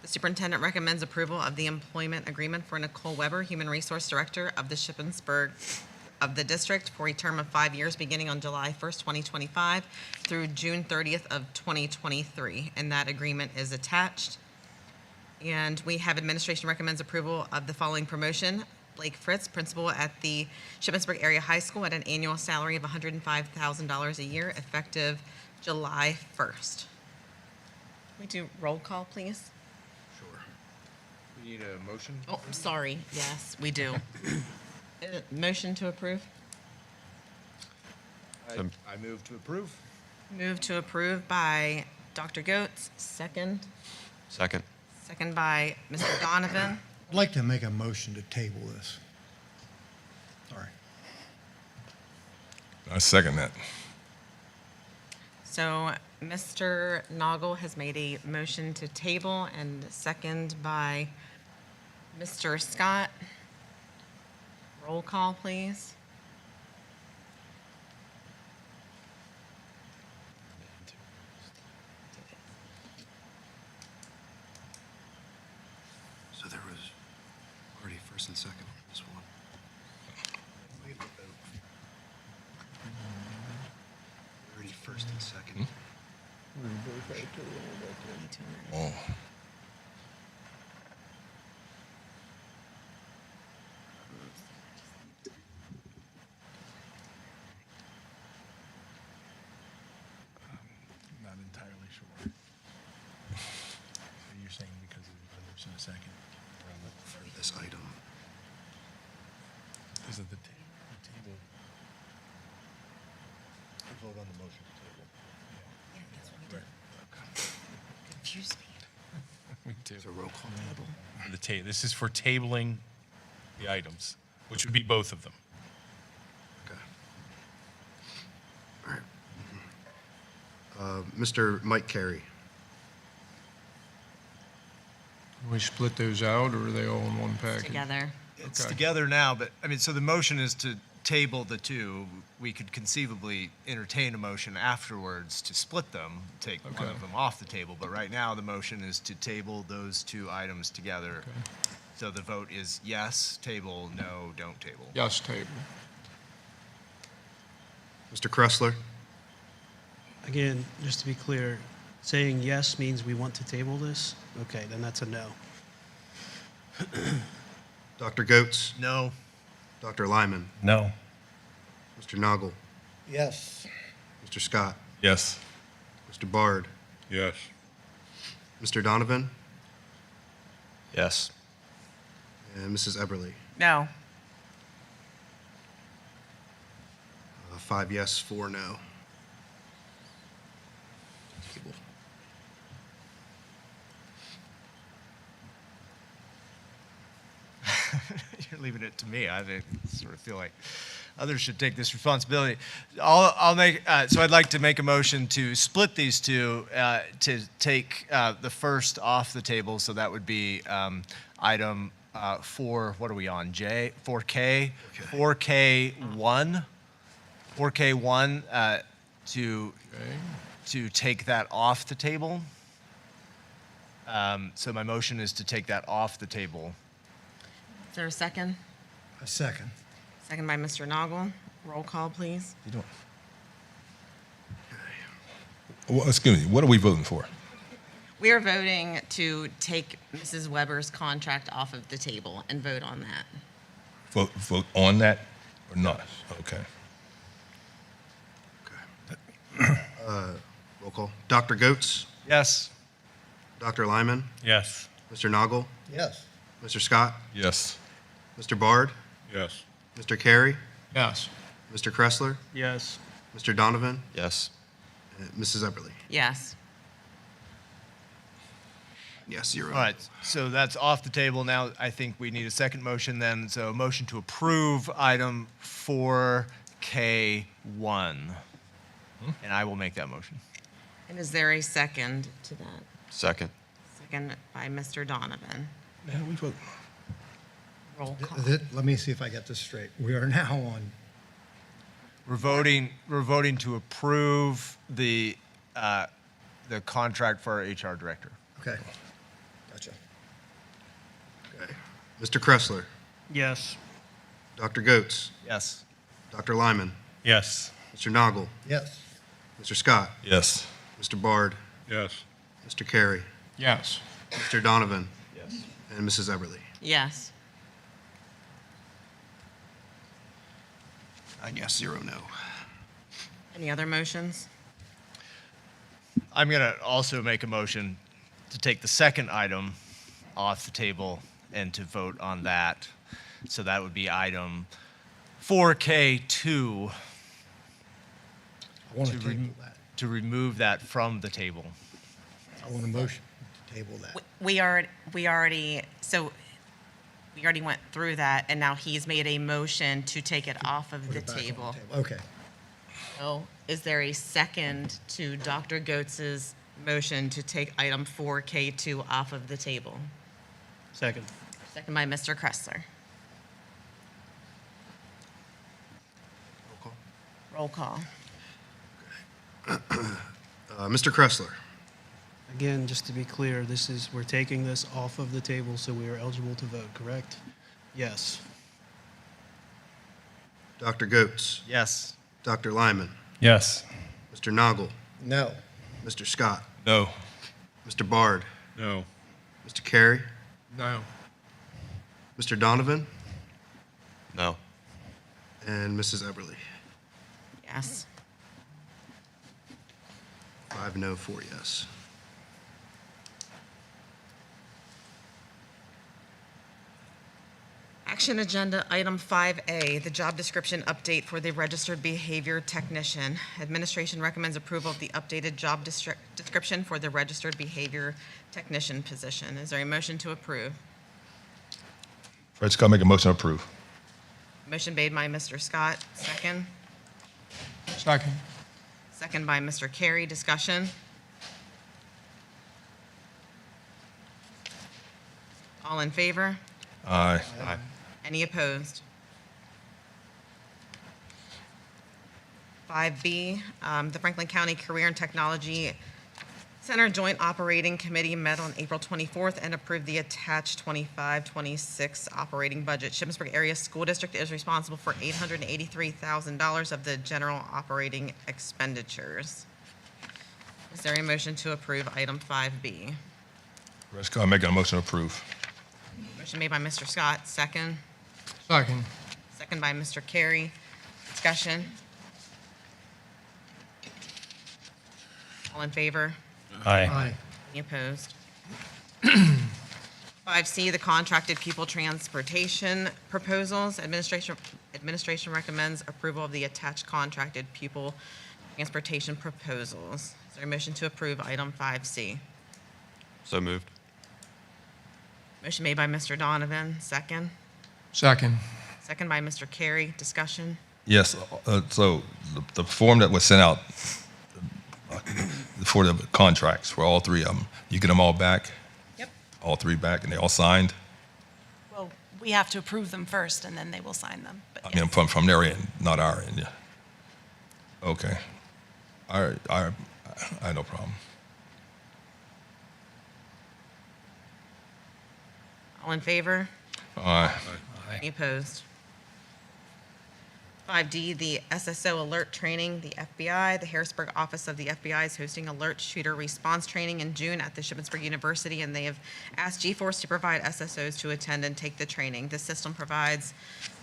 The superintendent recommends approval of the employment agreement for Nicole Weber, human resource director of the Shippensburg of the district, for a term of 5 years beginning on July 1st, 2025 through June 30th of 2023, and that agreement is attached. And we have administration recommends approval of the following promotion: Blake Fritz, principal at the Shippensburg Area High School, at an annual salary of $105,000 a year, effective July 1st. We do roll call, please? We need a motion? Oh, sorry. Yes, we do. Motion to approve? I move to approve. Move to approve by Dr. Goetz. Second. Second. Second by Mr. Donovan. I'd like to make a motion to table this. Sorry. I second that. So Mr. Noggle has made a motion to table, and second by Mr. Scott. Roll call, please. So there was already first and second on this one. Already first and second. Oh. Not entirely sure. So you're saying because of the other second. For this item. Is it the table? Vote on the motion table. Yeah, that's what we did. Confused me. Me too. It's a roll call. This is for tabling the items, which would be both of them. Okay. All right. Mr. Mike Carey. We split those out, or are they all in one package? Together. It's Okay. together now, but, I mean, so the motion is to table the two. We could conceivably entertain a motion afterwards to split them, take one Okay. of them off the table, but right now the motion is to table those two items together. So the vote is yes, table, no, don't table. Yes, table. Mr. Kressler. Again, just to be clear, saying yes means we want to table this? Okay, then that's a no. Dr. Goetz. No. Dr. Lyman. No. Mr. Noggle. Yes. Mr. Scott. Yes. Mr. Bard. Yes. Mr. Donovan. Yes. And Mrs. Eberly. No. 5 yes, 4 no. Table. You're leaving it to me. I sort of feel like others should take this responsibility. I'll make, so I'd like to make a motion to split these two, to take the first off the table. So that would be item 4, what are we on, J? 4K? 4K1. 4K1 to take that off the table. So my motion is to take that off the table. Is there a second? A second. Second by Mr. Noggle. Roll call, please. You don't. Well, excuse me. What are we voting for? We are voting to take Mrs. Weber's contract off of the table and vote on that. Vote on that or not? Okay. Roll call. Dr. Goetz. Yes. Dr. Lyman. Yes. Mr. Noggle. Yes. Mr. Scott. Yes. Mr. Bard. Yes. Mr. Carey. Yes. Mr. Kressler. Yes. Mr. Donovan. Yes. And Mrs. Eberly. Yes. Yes, 0. All right, so that's off the table. Now I think we need a second motion then. So a motion to approve item 4K1. And I will make that motion. And is there a second to that? Second. Second by Mr. Donovan. Man, we vote. Roll call. Let me see if I get this straight. We are now on, We're voting to approve the contract for our HR director. okay. Gotcha. Okay. Mr. Kressler. Yes. Dr. Goetz. Yes. Dr. Lyman. Yes. Mr. Noggle. Yes. Mr. Scott. Yes. Mr. Bard. Yes. Mr. Carey. Yes. Mr. Donovan. Yes. And Mrs. Eberly. Yes. I guess 0 no. Any other motions? I'm going to also make a motion to take the second item off the table and to vote on that. So that would be item 4K2 I want to To table rem- that. to remove that from the table. I want a motion to table that. We already went through that, and now he's made a motion to take it off of Put the it back on table. Okay. So is there a second to Dr. Goetz's motion to take item 4K2 off of the table? Second. Second by Mr. Kressler. Roll call. Mr. Kressler. Again, just to be clear, we're taking this off of the table, so we are eligible to vote, correct? Yes. Dr. Goetz. Yes. Dr. Lyman. Yes. Mr. Noggle. No. Mr. Scott. No. Mr. Bard. No. Mr. Carey. No. Mr. Donovan. No. And Mrs. Eberly. Yes. 5 no, 4 yes. Action agenda item 5A, the job description update for the registered behavior technician. Administration recommends approval of the updated job description for the registered behavior technician position. Is there a motion to approve? Fred Scott, make a motion to approve. Motion made by Mr. Scott, second. Second. Second by Mr. Carey. Discussion? All in favor? Aye. Aye. Any opposed? 5B, the Franklin County Career and Technology Center Joint Operating Committee met on April 24th and approved the attached 25-26 operating budget. Shippensburg Area School District is responsible for $883,000 of the general operating expenditures. Is there a motion to approve item 5B? Fred Scott, make a motion to approve. Motion made by Mr. Scott, second. Second. Second by Mr. Carey. Discussion? All in favor? Aye. Any opposed? 5C, the contracted pupil transportation proposals. Administration recommends approval of the attached contracted pupil transportation proposals. Is there a motion to approve item 5C? So moved. Motion made by Mr. Donovan, second. Second. Second by Mr. Carey. Discussion? Yes, so the form that was sent out for the contracts for all three of them, you get them all back? Yep. All three back, and they all signed? Well, we have to approve them first, and then they will sign them. But I mean, from their end, not our end, yeah. Okay. All right, I have no problem. All in favor? Aye. Any opposed? 5D, the SSO alert training, the FBI. The Harrisburg office of the FBI is hosting alert shooter response training in June at the Shippensburg University, and they have asked G-Force to provide SSOs to attend and take the training. This system provides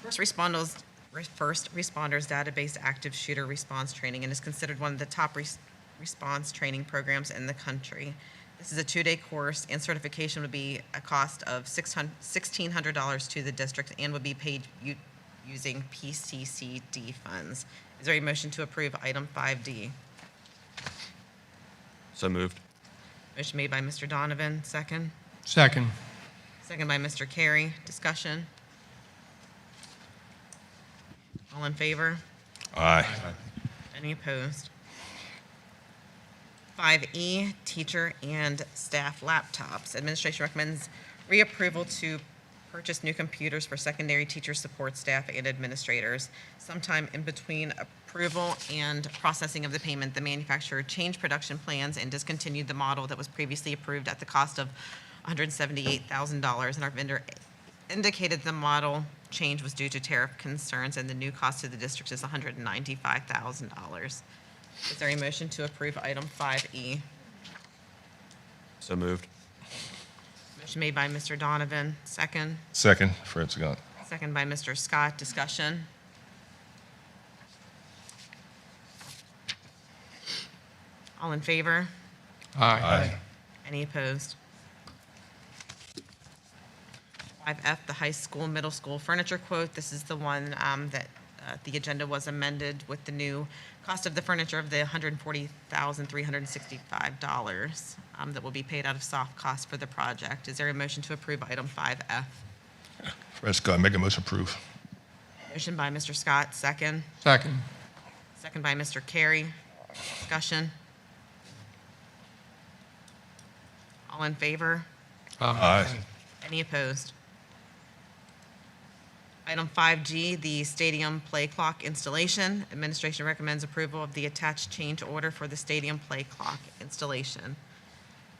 first responders database active shooter response training and is considered one of the top response training programs in the country. This is a 2-day course, and certification would be a cost of $1,600 to the district and would be paid using PCCD funds. Is there a motion to approve item 5D? So moved. Motion made by Mr. Donovan, second. Second. Second by Mr. Carey. Discussion? All in favor? Aye. Any opposed? 5E, teacher and staff laptops. Administration recommends reapproval to purchase new computers for secondary teacher support staff and administrators. Sometime in between approval and processing of the payment, the manufacturer changed production plans and discontinued the model that was previously approved at the cost of $178,000, and our vendor indicated the model change was due to tariff concerns, and the new cost to the district is $195,000. Is there a motion to approve item 5E? So moved. Motion made by Mr. Donovan, second. Second, Fred Scott. Second by Mr. Scott. Discussion? All in favor? Aye. Any opposed? 5F, the high school, middle school furniture quote. This is the one that the agenda was amended with the new cost of the furniture of the $140,365 that will be paid out of soft costs for the project. Is there a motion to approve item 5F? Fred Scott, make a motion to approve. Motion by Mr. Scott, second. Second. Second by Mr. Carey. Discussion? All in favor? Aye. Any opposed? Item 5G, the stadium play clock installation. Administration recommends approval of the attached change order for the stadium play clock installation.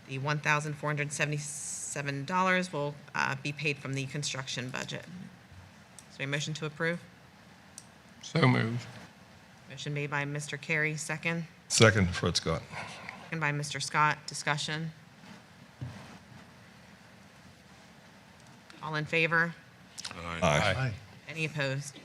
The $1,477 will be paid from the construction budget. Is there a motion to approve? So moved. Motion made by Mr. Carey, second. Second, Fred Scott. Second by Mr. Scott. Discussion? All in favor? Aye. Any opposed?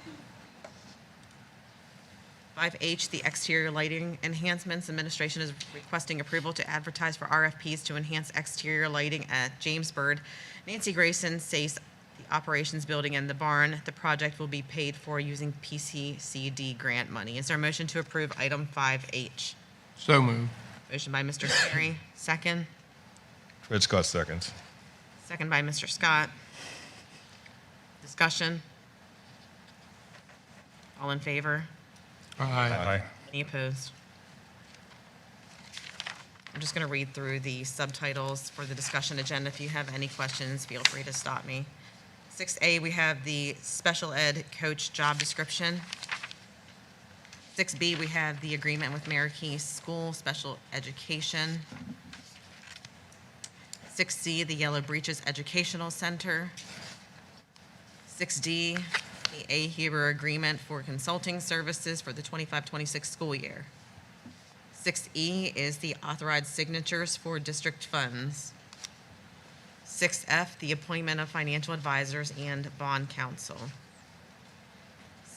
5H, the exterior lighting enhancements. Administration is requesting approval to advertise for RFPs to enhance exterior lighting at James Bird. Nancy Grayson says the operations building and the barn. The project will be paid for using PCCD grant money. Is there a motion to approve item 5H? So moved. Motion by Mr. Carey, second. Fred Scott seconds. Second by Mr. Scott. Discussion? All in favor? Aye. Any opposed? I'm just going to read through the subtitles for the discussion agenda. If you have any questions, feel free to stop me. 6A, we have the special ed coach job description. 6B, we have the agreement with Marquis School Special Education. 6C, the Yellow Breeches Educational Center. 6D, the A. Huber Agreement for Consulting Services for the 25-26 school year. 6E is the authorized signatures for district funds. 6F, the appointment of financial advisors and bond counsel.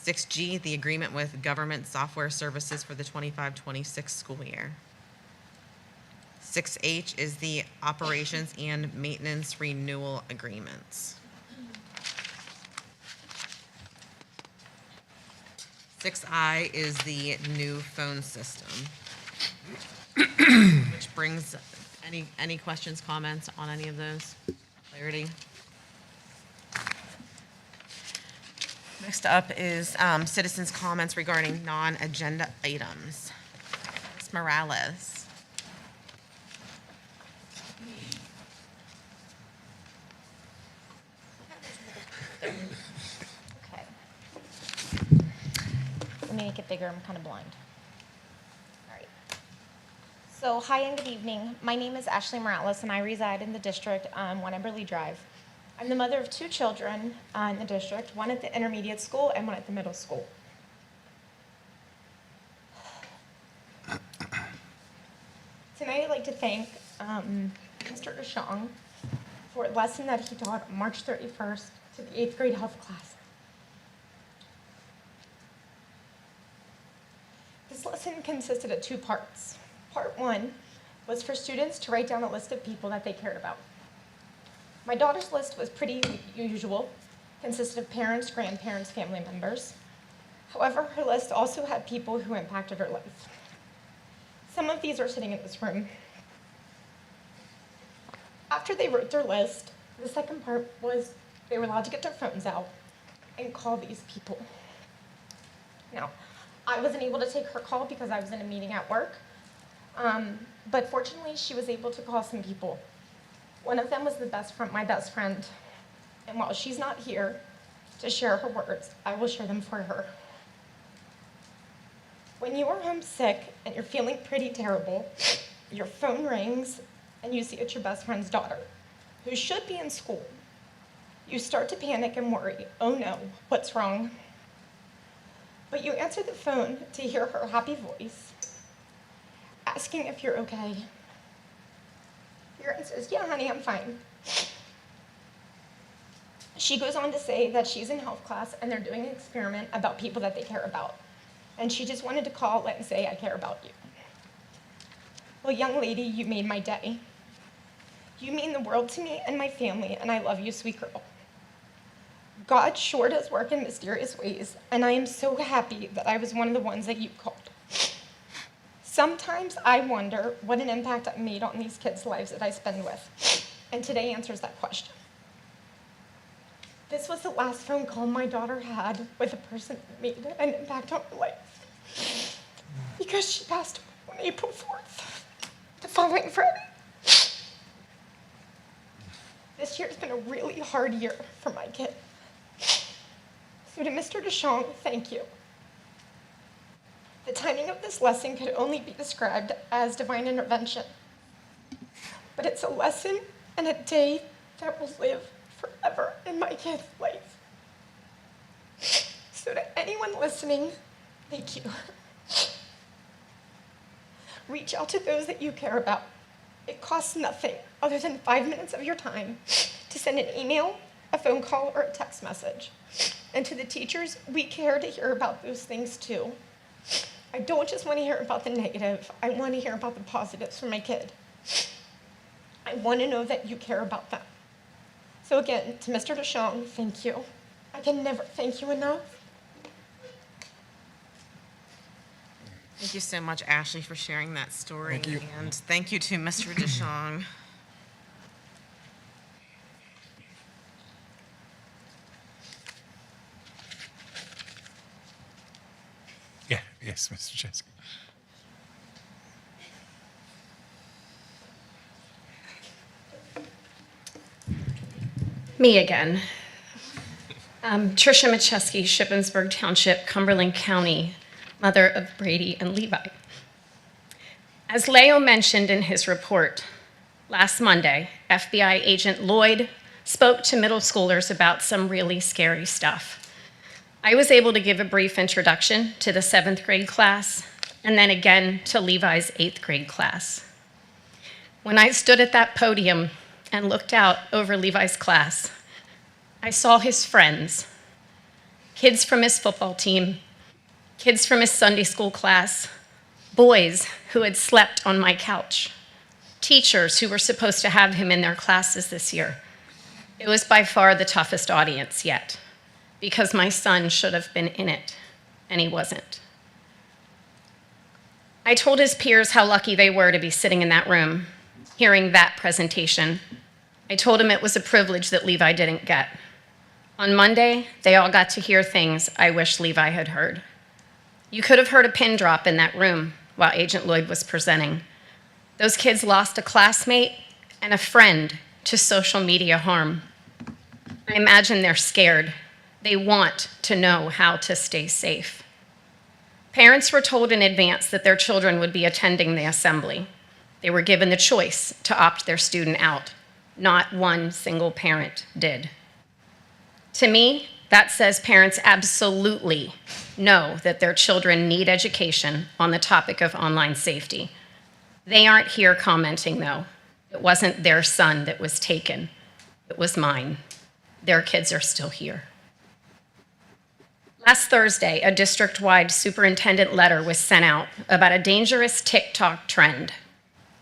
6G, the agreement with government software services for the 25-26 school year. 6H is the operations and maintenance renewal agreements. 6I is the new phone system. Which brings, any questions, comments on any of those? Clarity? Next up is citizens' comments regarding non-agenda items. Ms. Morales. Okay. Let me make it bigger. I'm kind of blind. All right. So, hi and good evening. My name is Ashley Morales, and I reside in the district on 1 Emberley Drive. I'm the mother of 2 children in the district, one at the intermediate school and one at the middle school. Tonight, I'd like to thank Mr. DeShong for a lesson that he taught on March 31st to the 8th grade health class. This lesson consisted of 2 parts. Part 1 was for students to write down a list of people that they cared about. My daughter's list was pretty usual, consisted of parents, grandparents, family members. However, her list also had people who impacted her life. Some of these are sitting in this room. After they wrote their list, the second part was they were allowed to get their phones out and call these people. Now, I wasn't able to take her call because I was in a meeting at work, but fortunately she was able to call some people. One of them was my best friend, and while she's not here to share her words, I will share them for her. When you are homesick and you're feeling pretty terrible, your phone rings and you see it's your best friend's daughter, who should be in school. You start to panic and worry, oh no, what's wrong? But you answer the phone to hear her happy voice, asking if you're okay. Your answer is, yeah, honey, I'm fine. She goes on to say that she's in health class and they're doing an experiment about people that they care about. And she just wanted to call and say, I care about you. Well, young lady, you made my day. You mean the world to me and my family, and I love you, sweet girl. God sure does work in mysterious ways, and I am so happy that I was one of the ones that you called. Sometimes I wonder what an impact I've made on these kids' lives that I spend with, and today answers that question. This was the last phone call my daughter had with a person that made an impact on her life, because she passed away on April 4th, the following Friday. This year's been a really hard year for my kid. So to Mr. DeShong, thank you. The timing of this lesson could only be described as divine intervention. But it's a lesson and a day that will live forever in my kid's life. So to anyone listening, thank you. Reach out to those that you care about. It costs nothing other than 5 minutes of your time to send an email, a phone call, or a text message. And to the teachers, we care to hear about those things too. I don't just want to hear about the negative, I want to hear about the positives for my kid. I want to know that you care about them. So again, to Mr. DeShong, thank you. I can never thank you enough. Thank you so much, Ashley, for sharing that story. Thank you. And thank you to Mr. DeShong. Yeah, yes, Mr. Chesky. Me again. Tricia Macheski, Shippensburg Township, Cumberland County, mother of Brady and Levi. As Leo mentioned in his report, last Monday, FBI agent Lloyd spoke to middle schoolers about some really scary stuff. I was able to give a brief introduction to the 7th grade class, and then again to Levi's 8th grade class. When I stood at that podium and looked out over Levi's class, I saw his friends, kids from his football team, kids from his Sunday school class, boys who had slept on my couch, teachers who were supposed to have him in their classes this year. It was by far the toughest audience yet, because my son should have been in it, and he wasn't. I told his peers how lucky they were to be sitting in that room, hearing that presentation. I told him it was a privilege that Levi didn't get. On Monday, they all got to hear things I wish Levi had heard. You could have heard a pin drop in that room while Agent Lloyd was presenting. Those kids lost a classmate and a friend to social media harm. I imagine they're scared. They want to know how to stay safe. Parents were told in advance that their children would be attending the assembly. They were given the choice to opt their student out. Not one single parent did. To me, that says parents absolutely know that their children need education on the topic of online safety. They aren't here commenting, though. It wasn't their son that was taken. It was mine. Their kids are still here. Last Thursday, a district-wide superintendent letter was sent out about a dangerous TikTok trend.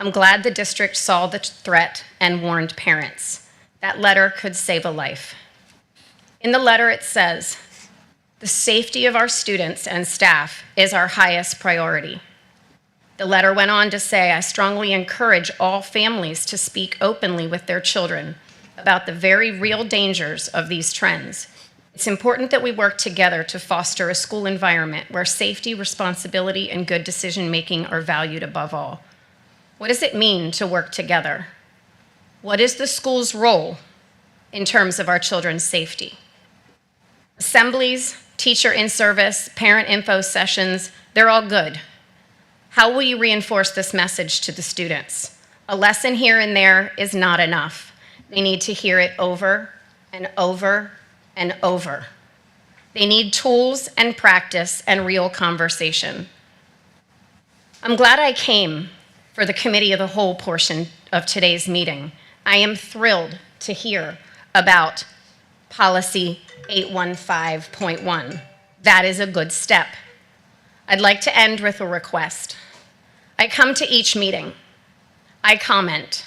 I'm glad the district saw the threat and warned parents. That letter could save a life. In the letter, it says, "The safety of our students and staff is our highest priority." The letter went on to say, "I strongly encourage all families to speak openly with their children about the very real dangers of these trends. It's important that we work together to foster a school environment where safety, responsibility, and good decision-making are valued above all." What does it mean to work together? What is the school's role in terms of our children's safety? Assemblies, teacher in-service, parent info sessions, they're all good. How will you reinforce this message to the students? A lesson here and there is not enough. They need to hear it over and over and over. They need tools and practice and real conversation. I'm glad I came for the committee of the whole portion of today's meeting. I am thrilled to hear about policy 815.1. That is a good step. I'd like to end with a request. I come to each meeting. I comment.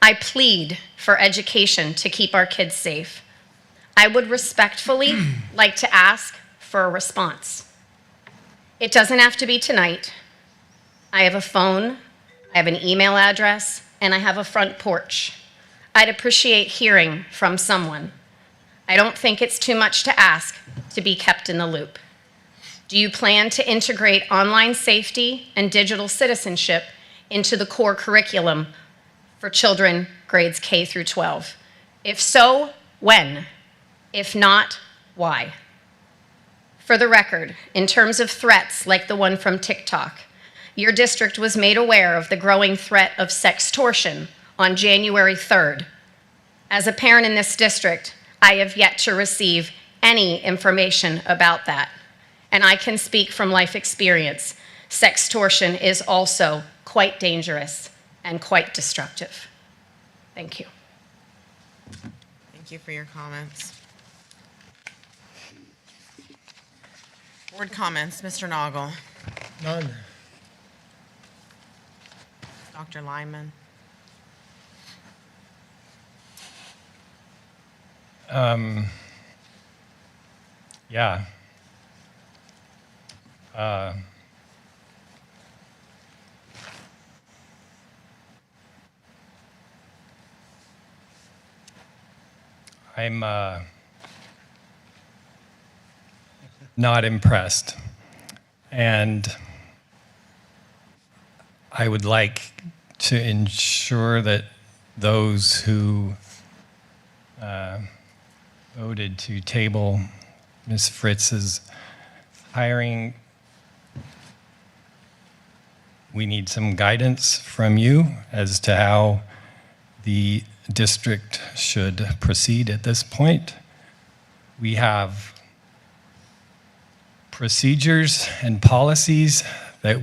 I plead for education to keep our kids safe. I would respectfully like to ask for a response. It doesn't have to be tonight. I have a phone, I have an email address, and I have a front porch. I'd appreciate hearing from someone. I don't think it's too much to ask to be kept in the loop. Do you plan to integrate online safety and digital citizenship into the core curriculum for children grades K through 12? If so, when? If not, why? For the record, in terms of threats like the one from TikTok, your district was made aware of the growing threat of sextortion on January 3rd. As a parent in this district, I have yet to receive any information about that. And I can speak from life experience. Sextortion is also quite dangerous and quite destructive. Thank you. Thank you for your comments. Board comments, Mr. Noggle. None. Dr. Lyman. Yeah. I'm not impressed. And I would like to ensure that those who voted to table Ms. Fritz's hiring, we need some guidance from you as to how the district should proceed at this point. We have procedures and policies that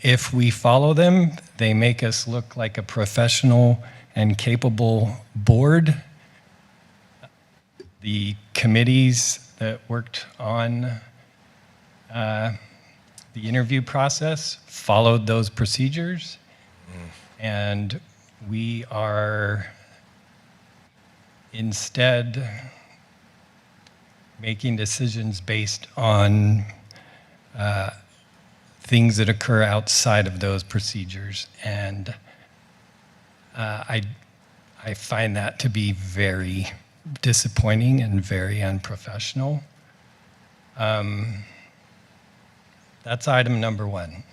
if we follow them, they make us look like a professional and capable board. The committees that worked on the interview process followed those procedures, and we are instead making decisions based on things that occur outside of those procedures. And I find that to be very disappointing and very unprofessional. That's item number one.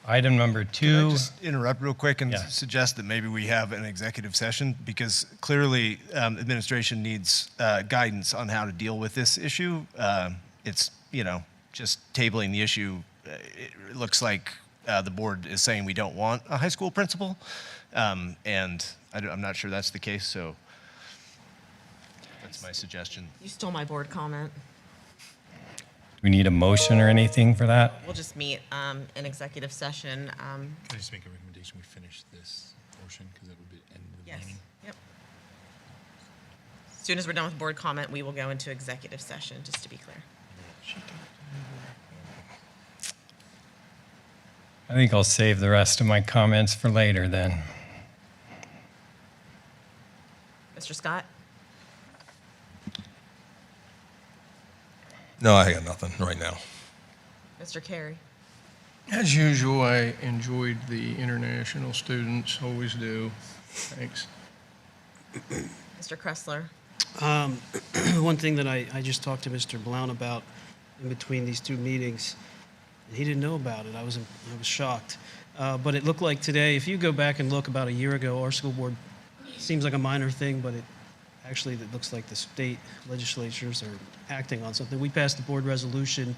Item number two. Can I just interrupt real quick and Yeah. suggest that maybe we have an executive session? Because clearly administration needs guidance on how to deal with this issue. It's, just tabling the issue, it looks like the board is saying we don't want a high school principal. And I'm not sure that's the case, so that's my suggestion. You stole my board comment. Do we need a motion or anything for that? We'll just meet in executive session. Can I just make a recommendation? We finish this portion because that would be end of the Yes. meeting. Yep. As soon as we're done with board comment, we will go into executive session, just to be clear. I think I'll save the rest of my comments for later then. Mr. Scott? No, I got nothing right now. Mr. Carey? As usual, I enjoyed the international students, always do. Thanks. Mr. Kressler? One thing that I just talked to Mr. Blount about in between these two meetings, and he didn't know about it. I was shocked. But it looked like today, if you go back and look about a year ago, our school board seems like a minor thing, but it looks like the state legislatures are acting on something. We passed the board resolution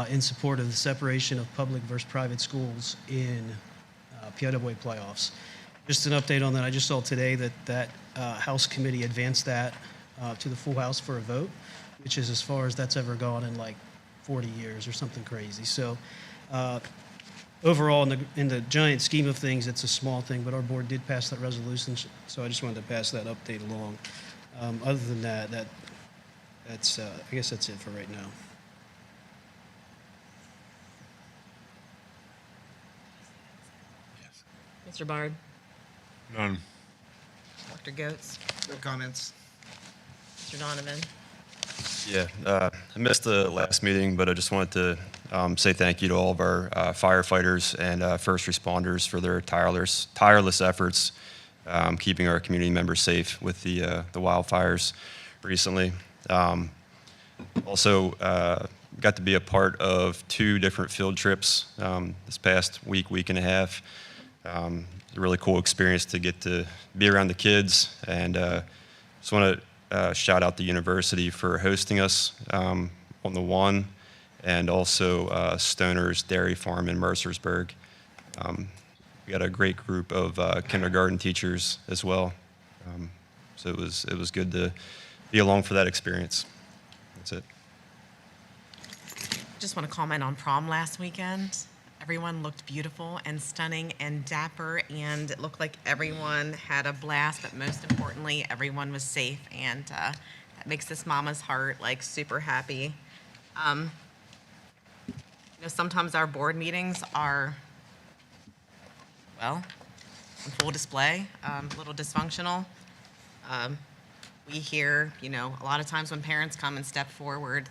in support of the separation of public versus private schools in PIAA playoffs. Just an update on that. I just saw today that House committee advanced that to the full House for a vote, which is as far as that's ever gone in like 40 years or something crazy. So overall, in the giant scheme of things, it's a small thing, but our board did pass that resolution, so I just wanted to pass that update along. Other than that's I guess that's it for right now. Mr. Bard? None. Dr. Goetz? No comments. Mr. Donovan? Yeah, I missed the last meeting, but I just wanted to say thank you to all of our firefighters and first responders for their tireless efforts keeping our community members safe with the wildfires recently. Also, got to be a part of 2 different field trips this past week and a half. A really cool experience to get to be around the kids, and just want to shout out the university for hosting us on the one, and also Stoner's Dairy Farm in Mercersburg. We got a great group of kindergarten teachers as well, so it was good to be along for that experience. That's it. Just want to comment on prom last weekend. Everyone looked beautiful and stunning and dapper, and it looked like everyone had a blast, but most importantly, everyone was safe, and that makes this mama's heart like super happy. Sometimes our board meetings are, well, on full display, a little dysfunctional. we hear, you know, a lot of times when parents come and step forward,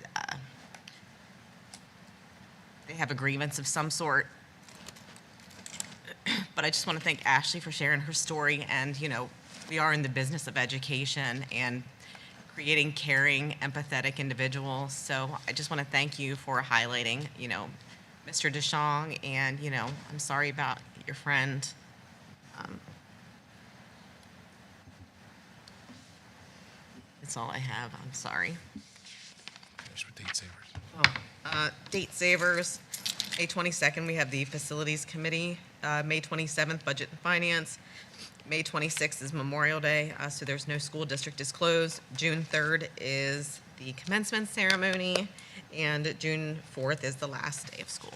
they have a grievance of some sort. But I just want to thank Ashley for sharing her story. And, you know, we are in the business of education and creating caring, empathetic individuals. So I just want to thank you for highlighting, you know, Mr. DeShong, and, you know, I'm sorry about your friend. That's all I have. I'm sorry. Finish with date savers. Date savers, May 22nd, we have the Facilities Committee. May 27th, Budget and Finance. May 26th is Memorial Day, so there's no school district is closed. June 3rd is the commencement ceremony, and June 4th is the last day of school.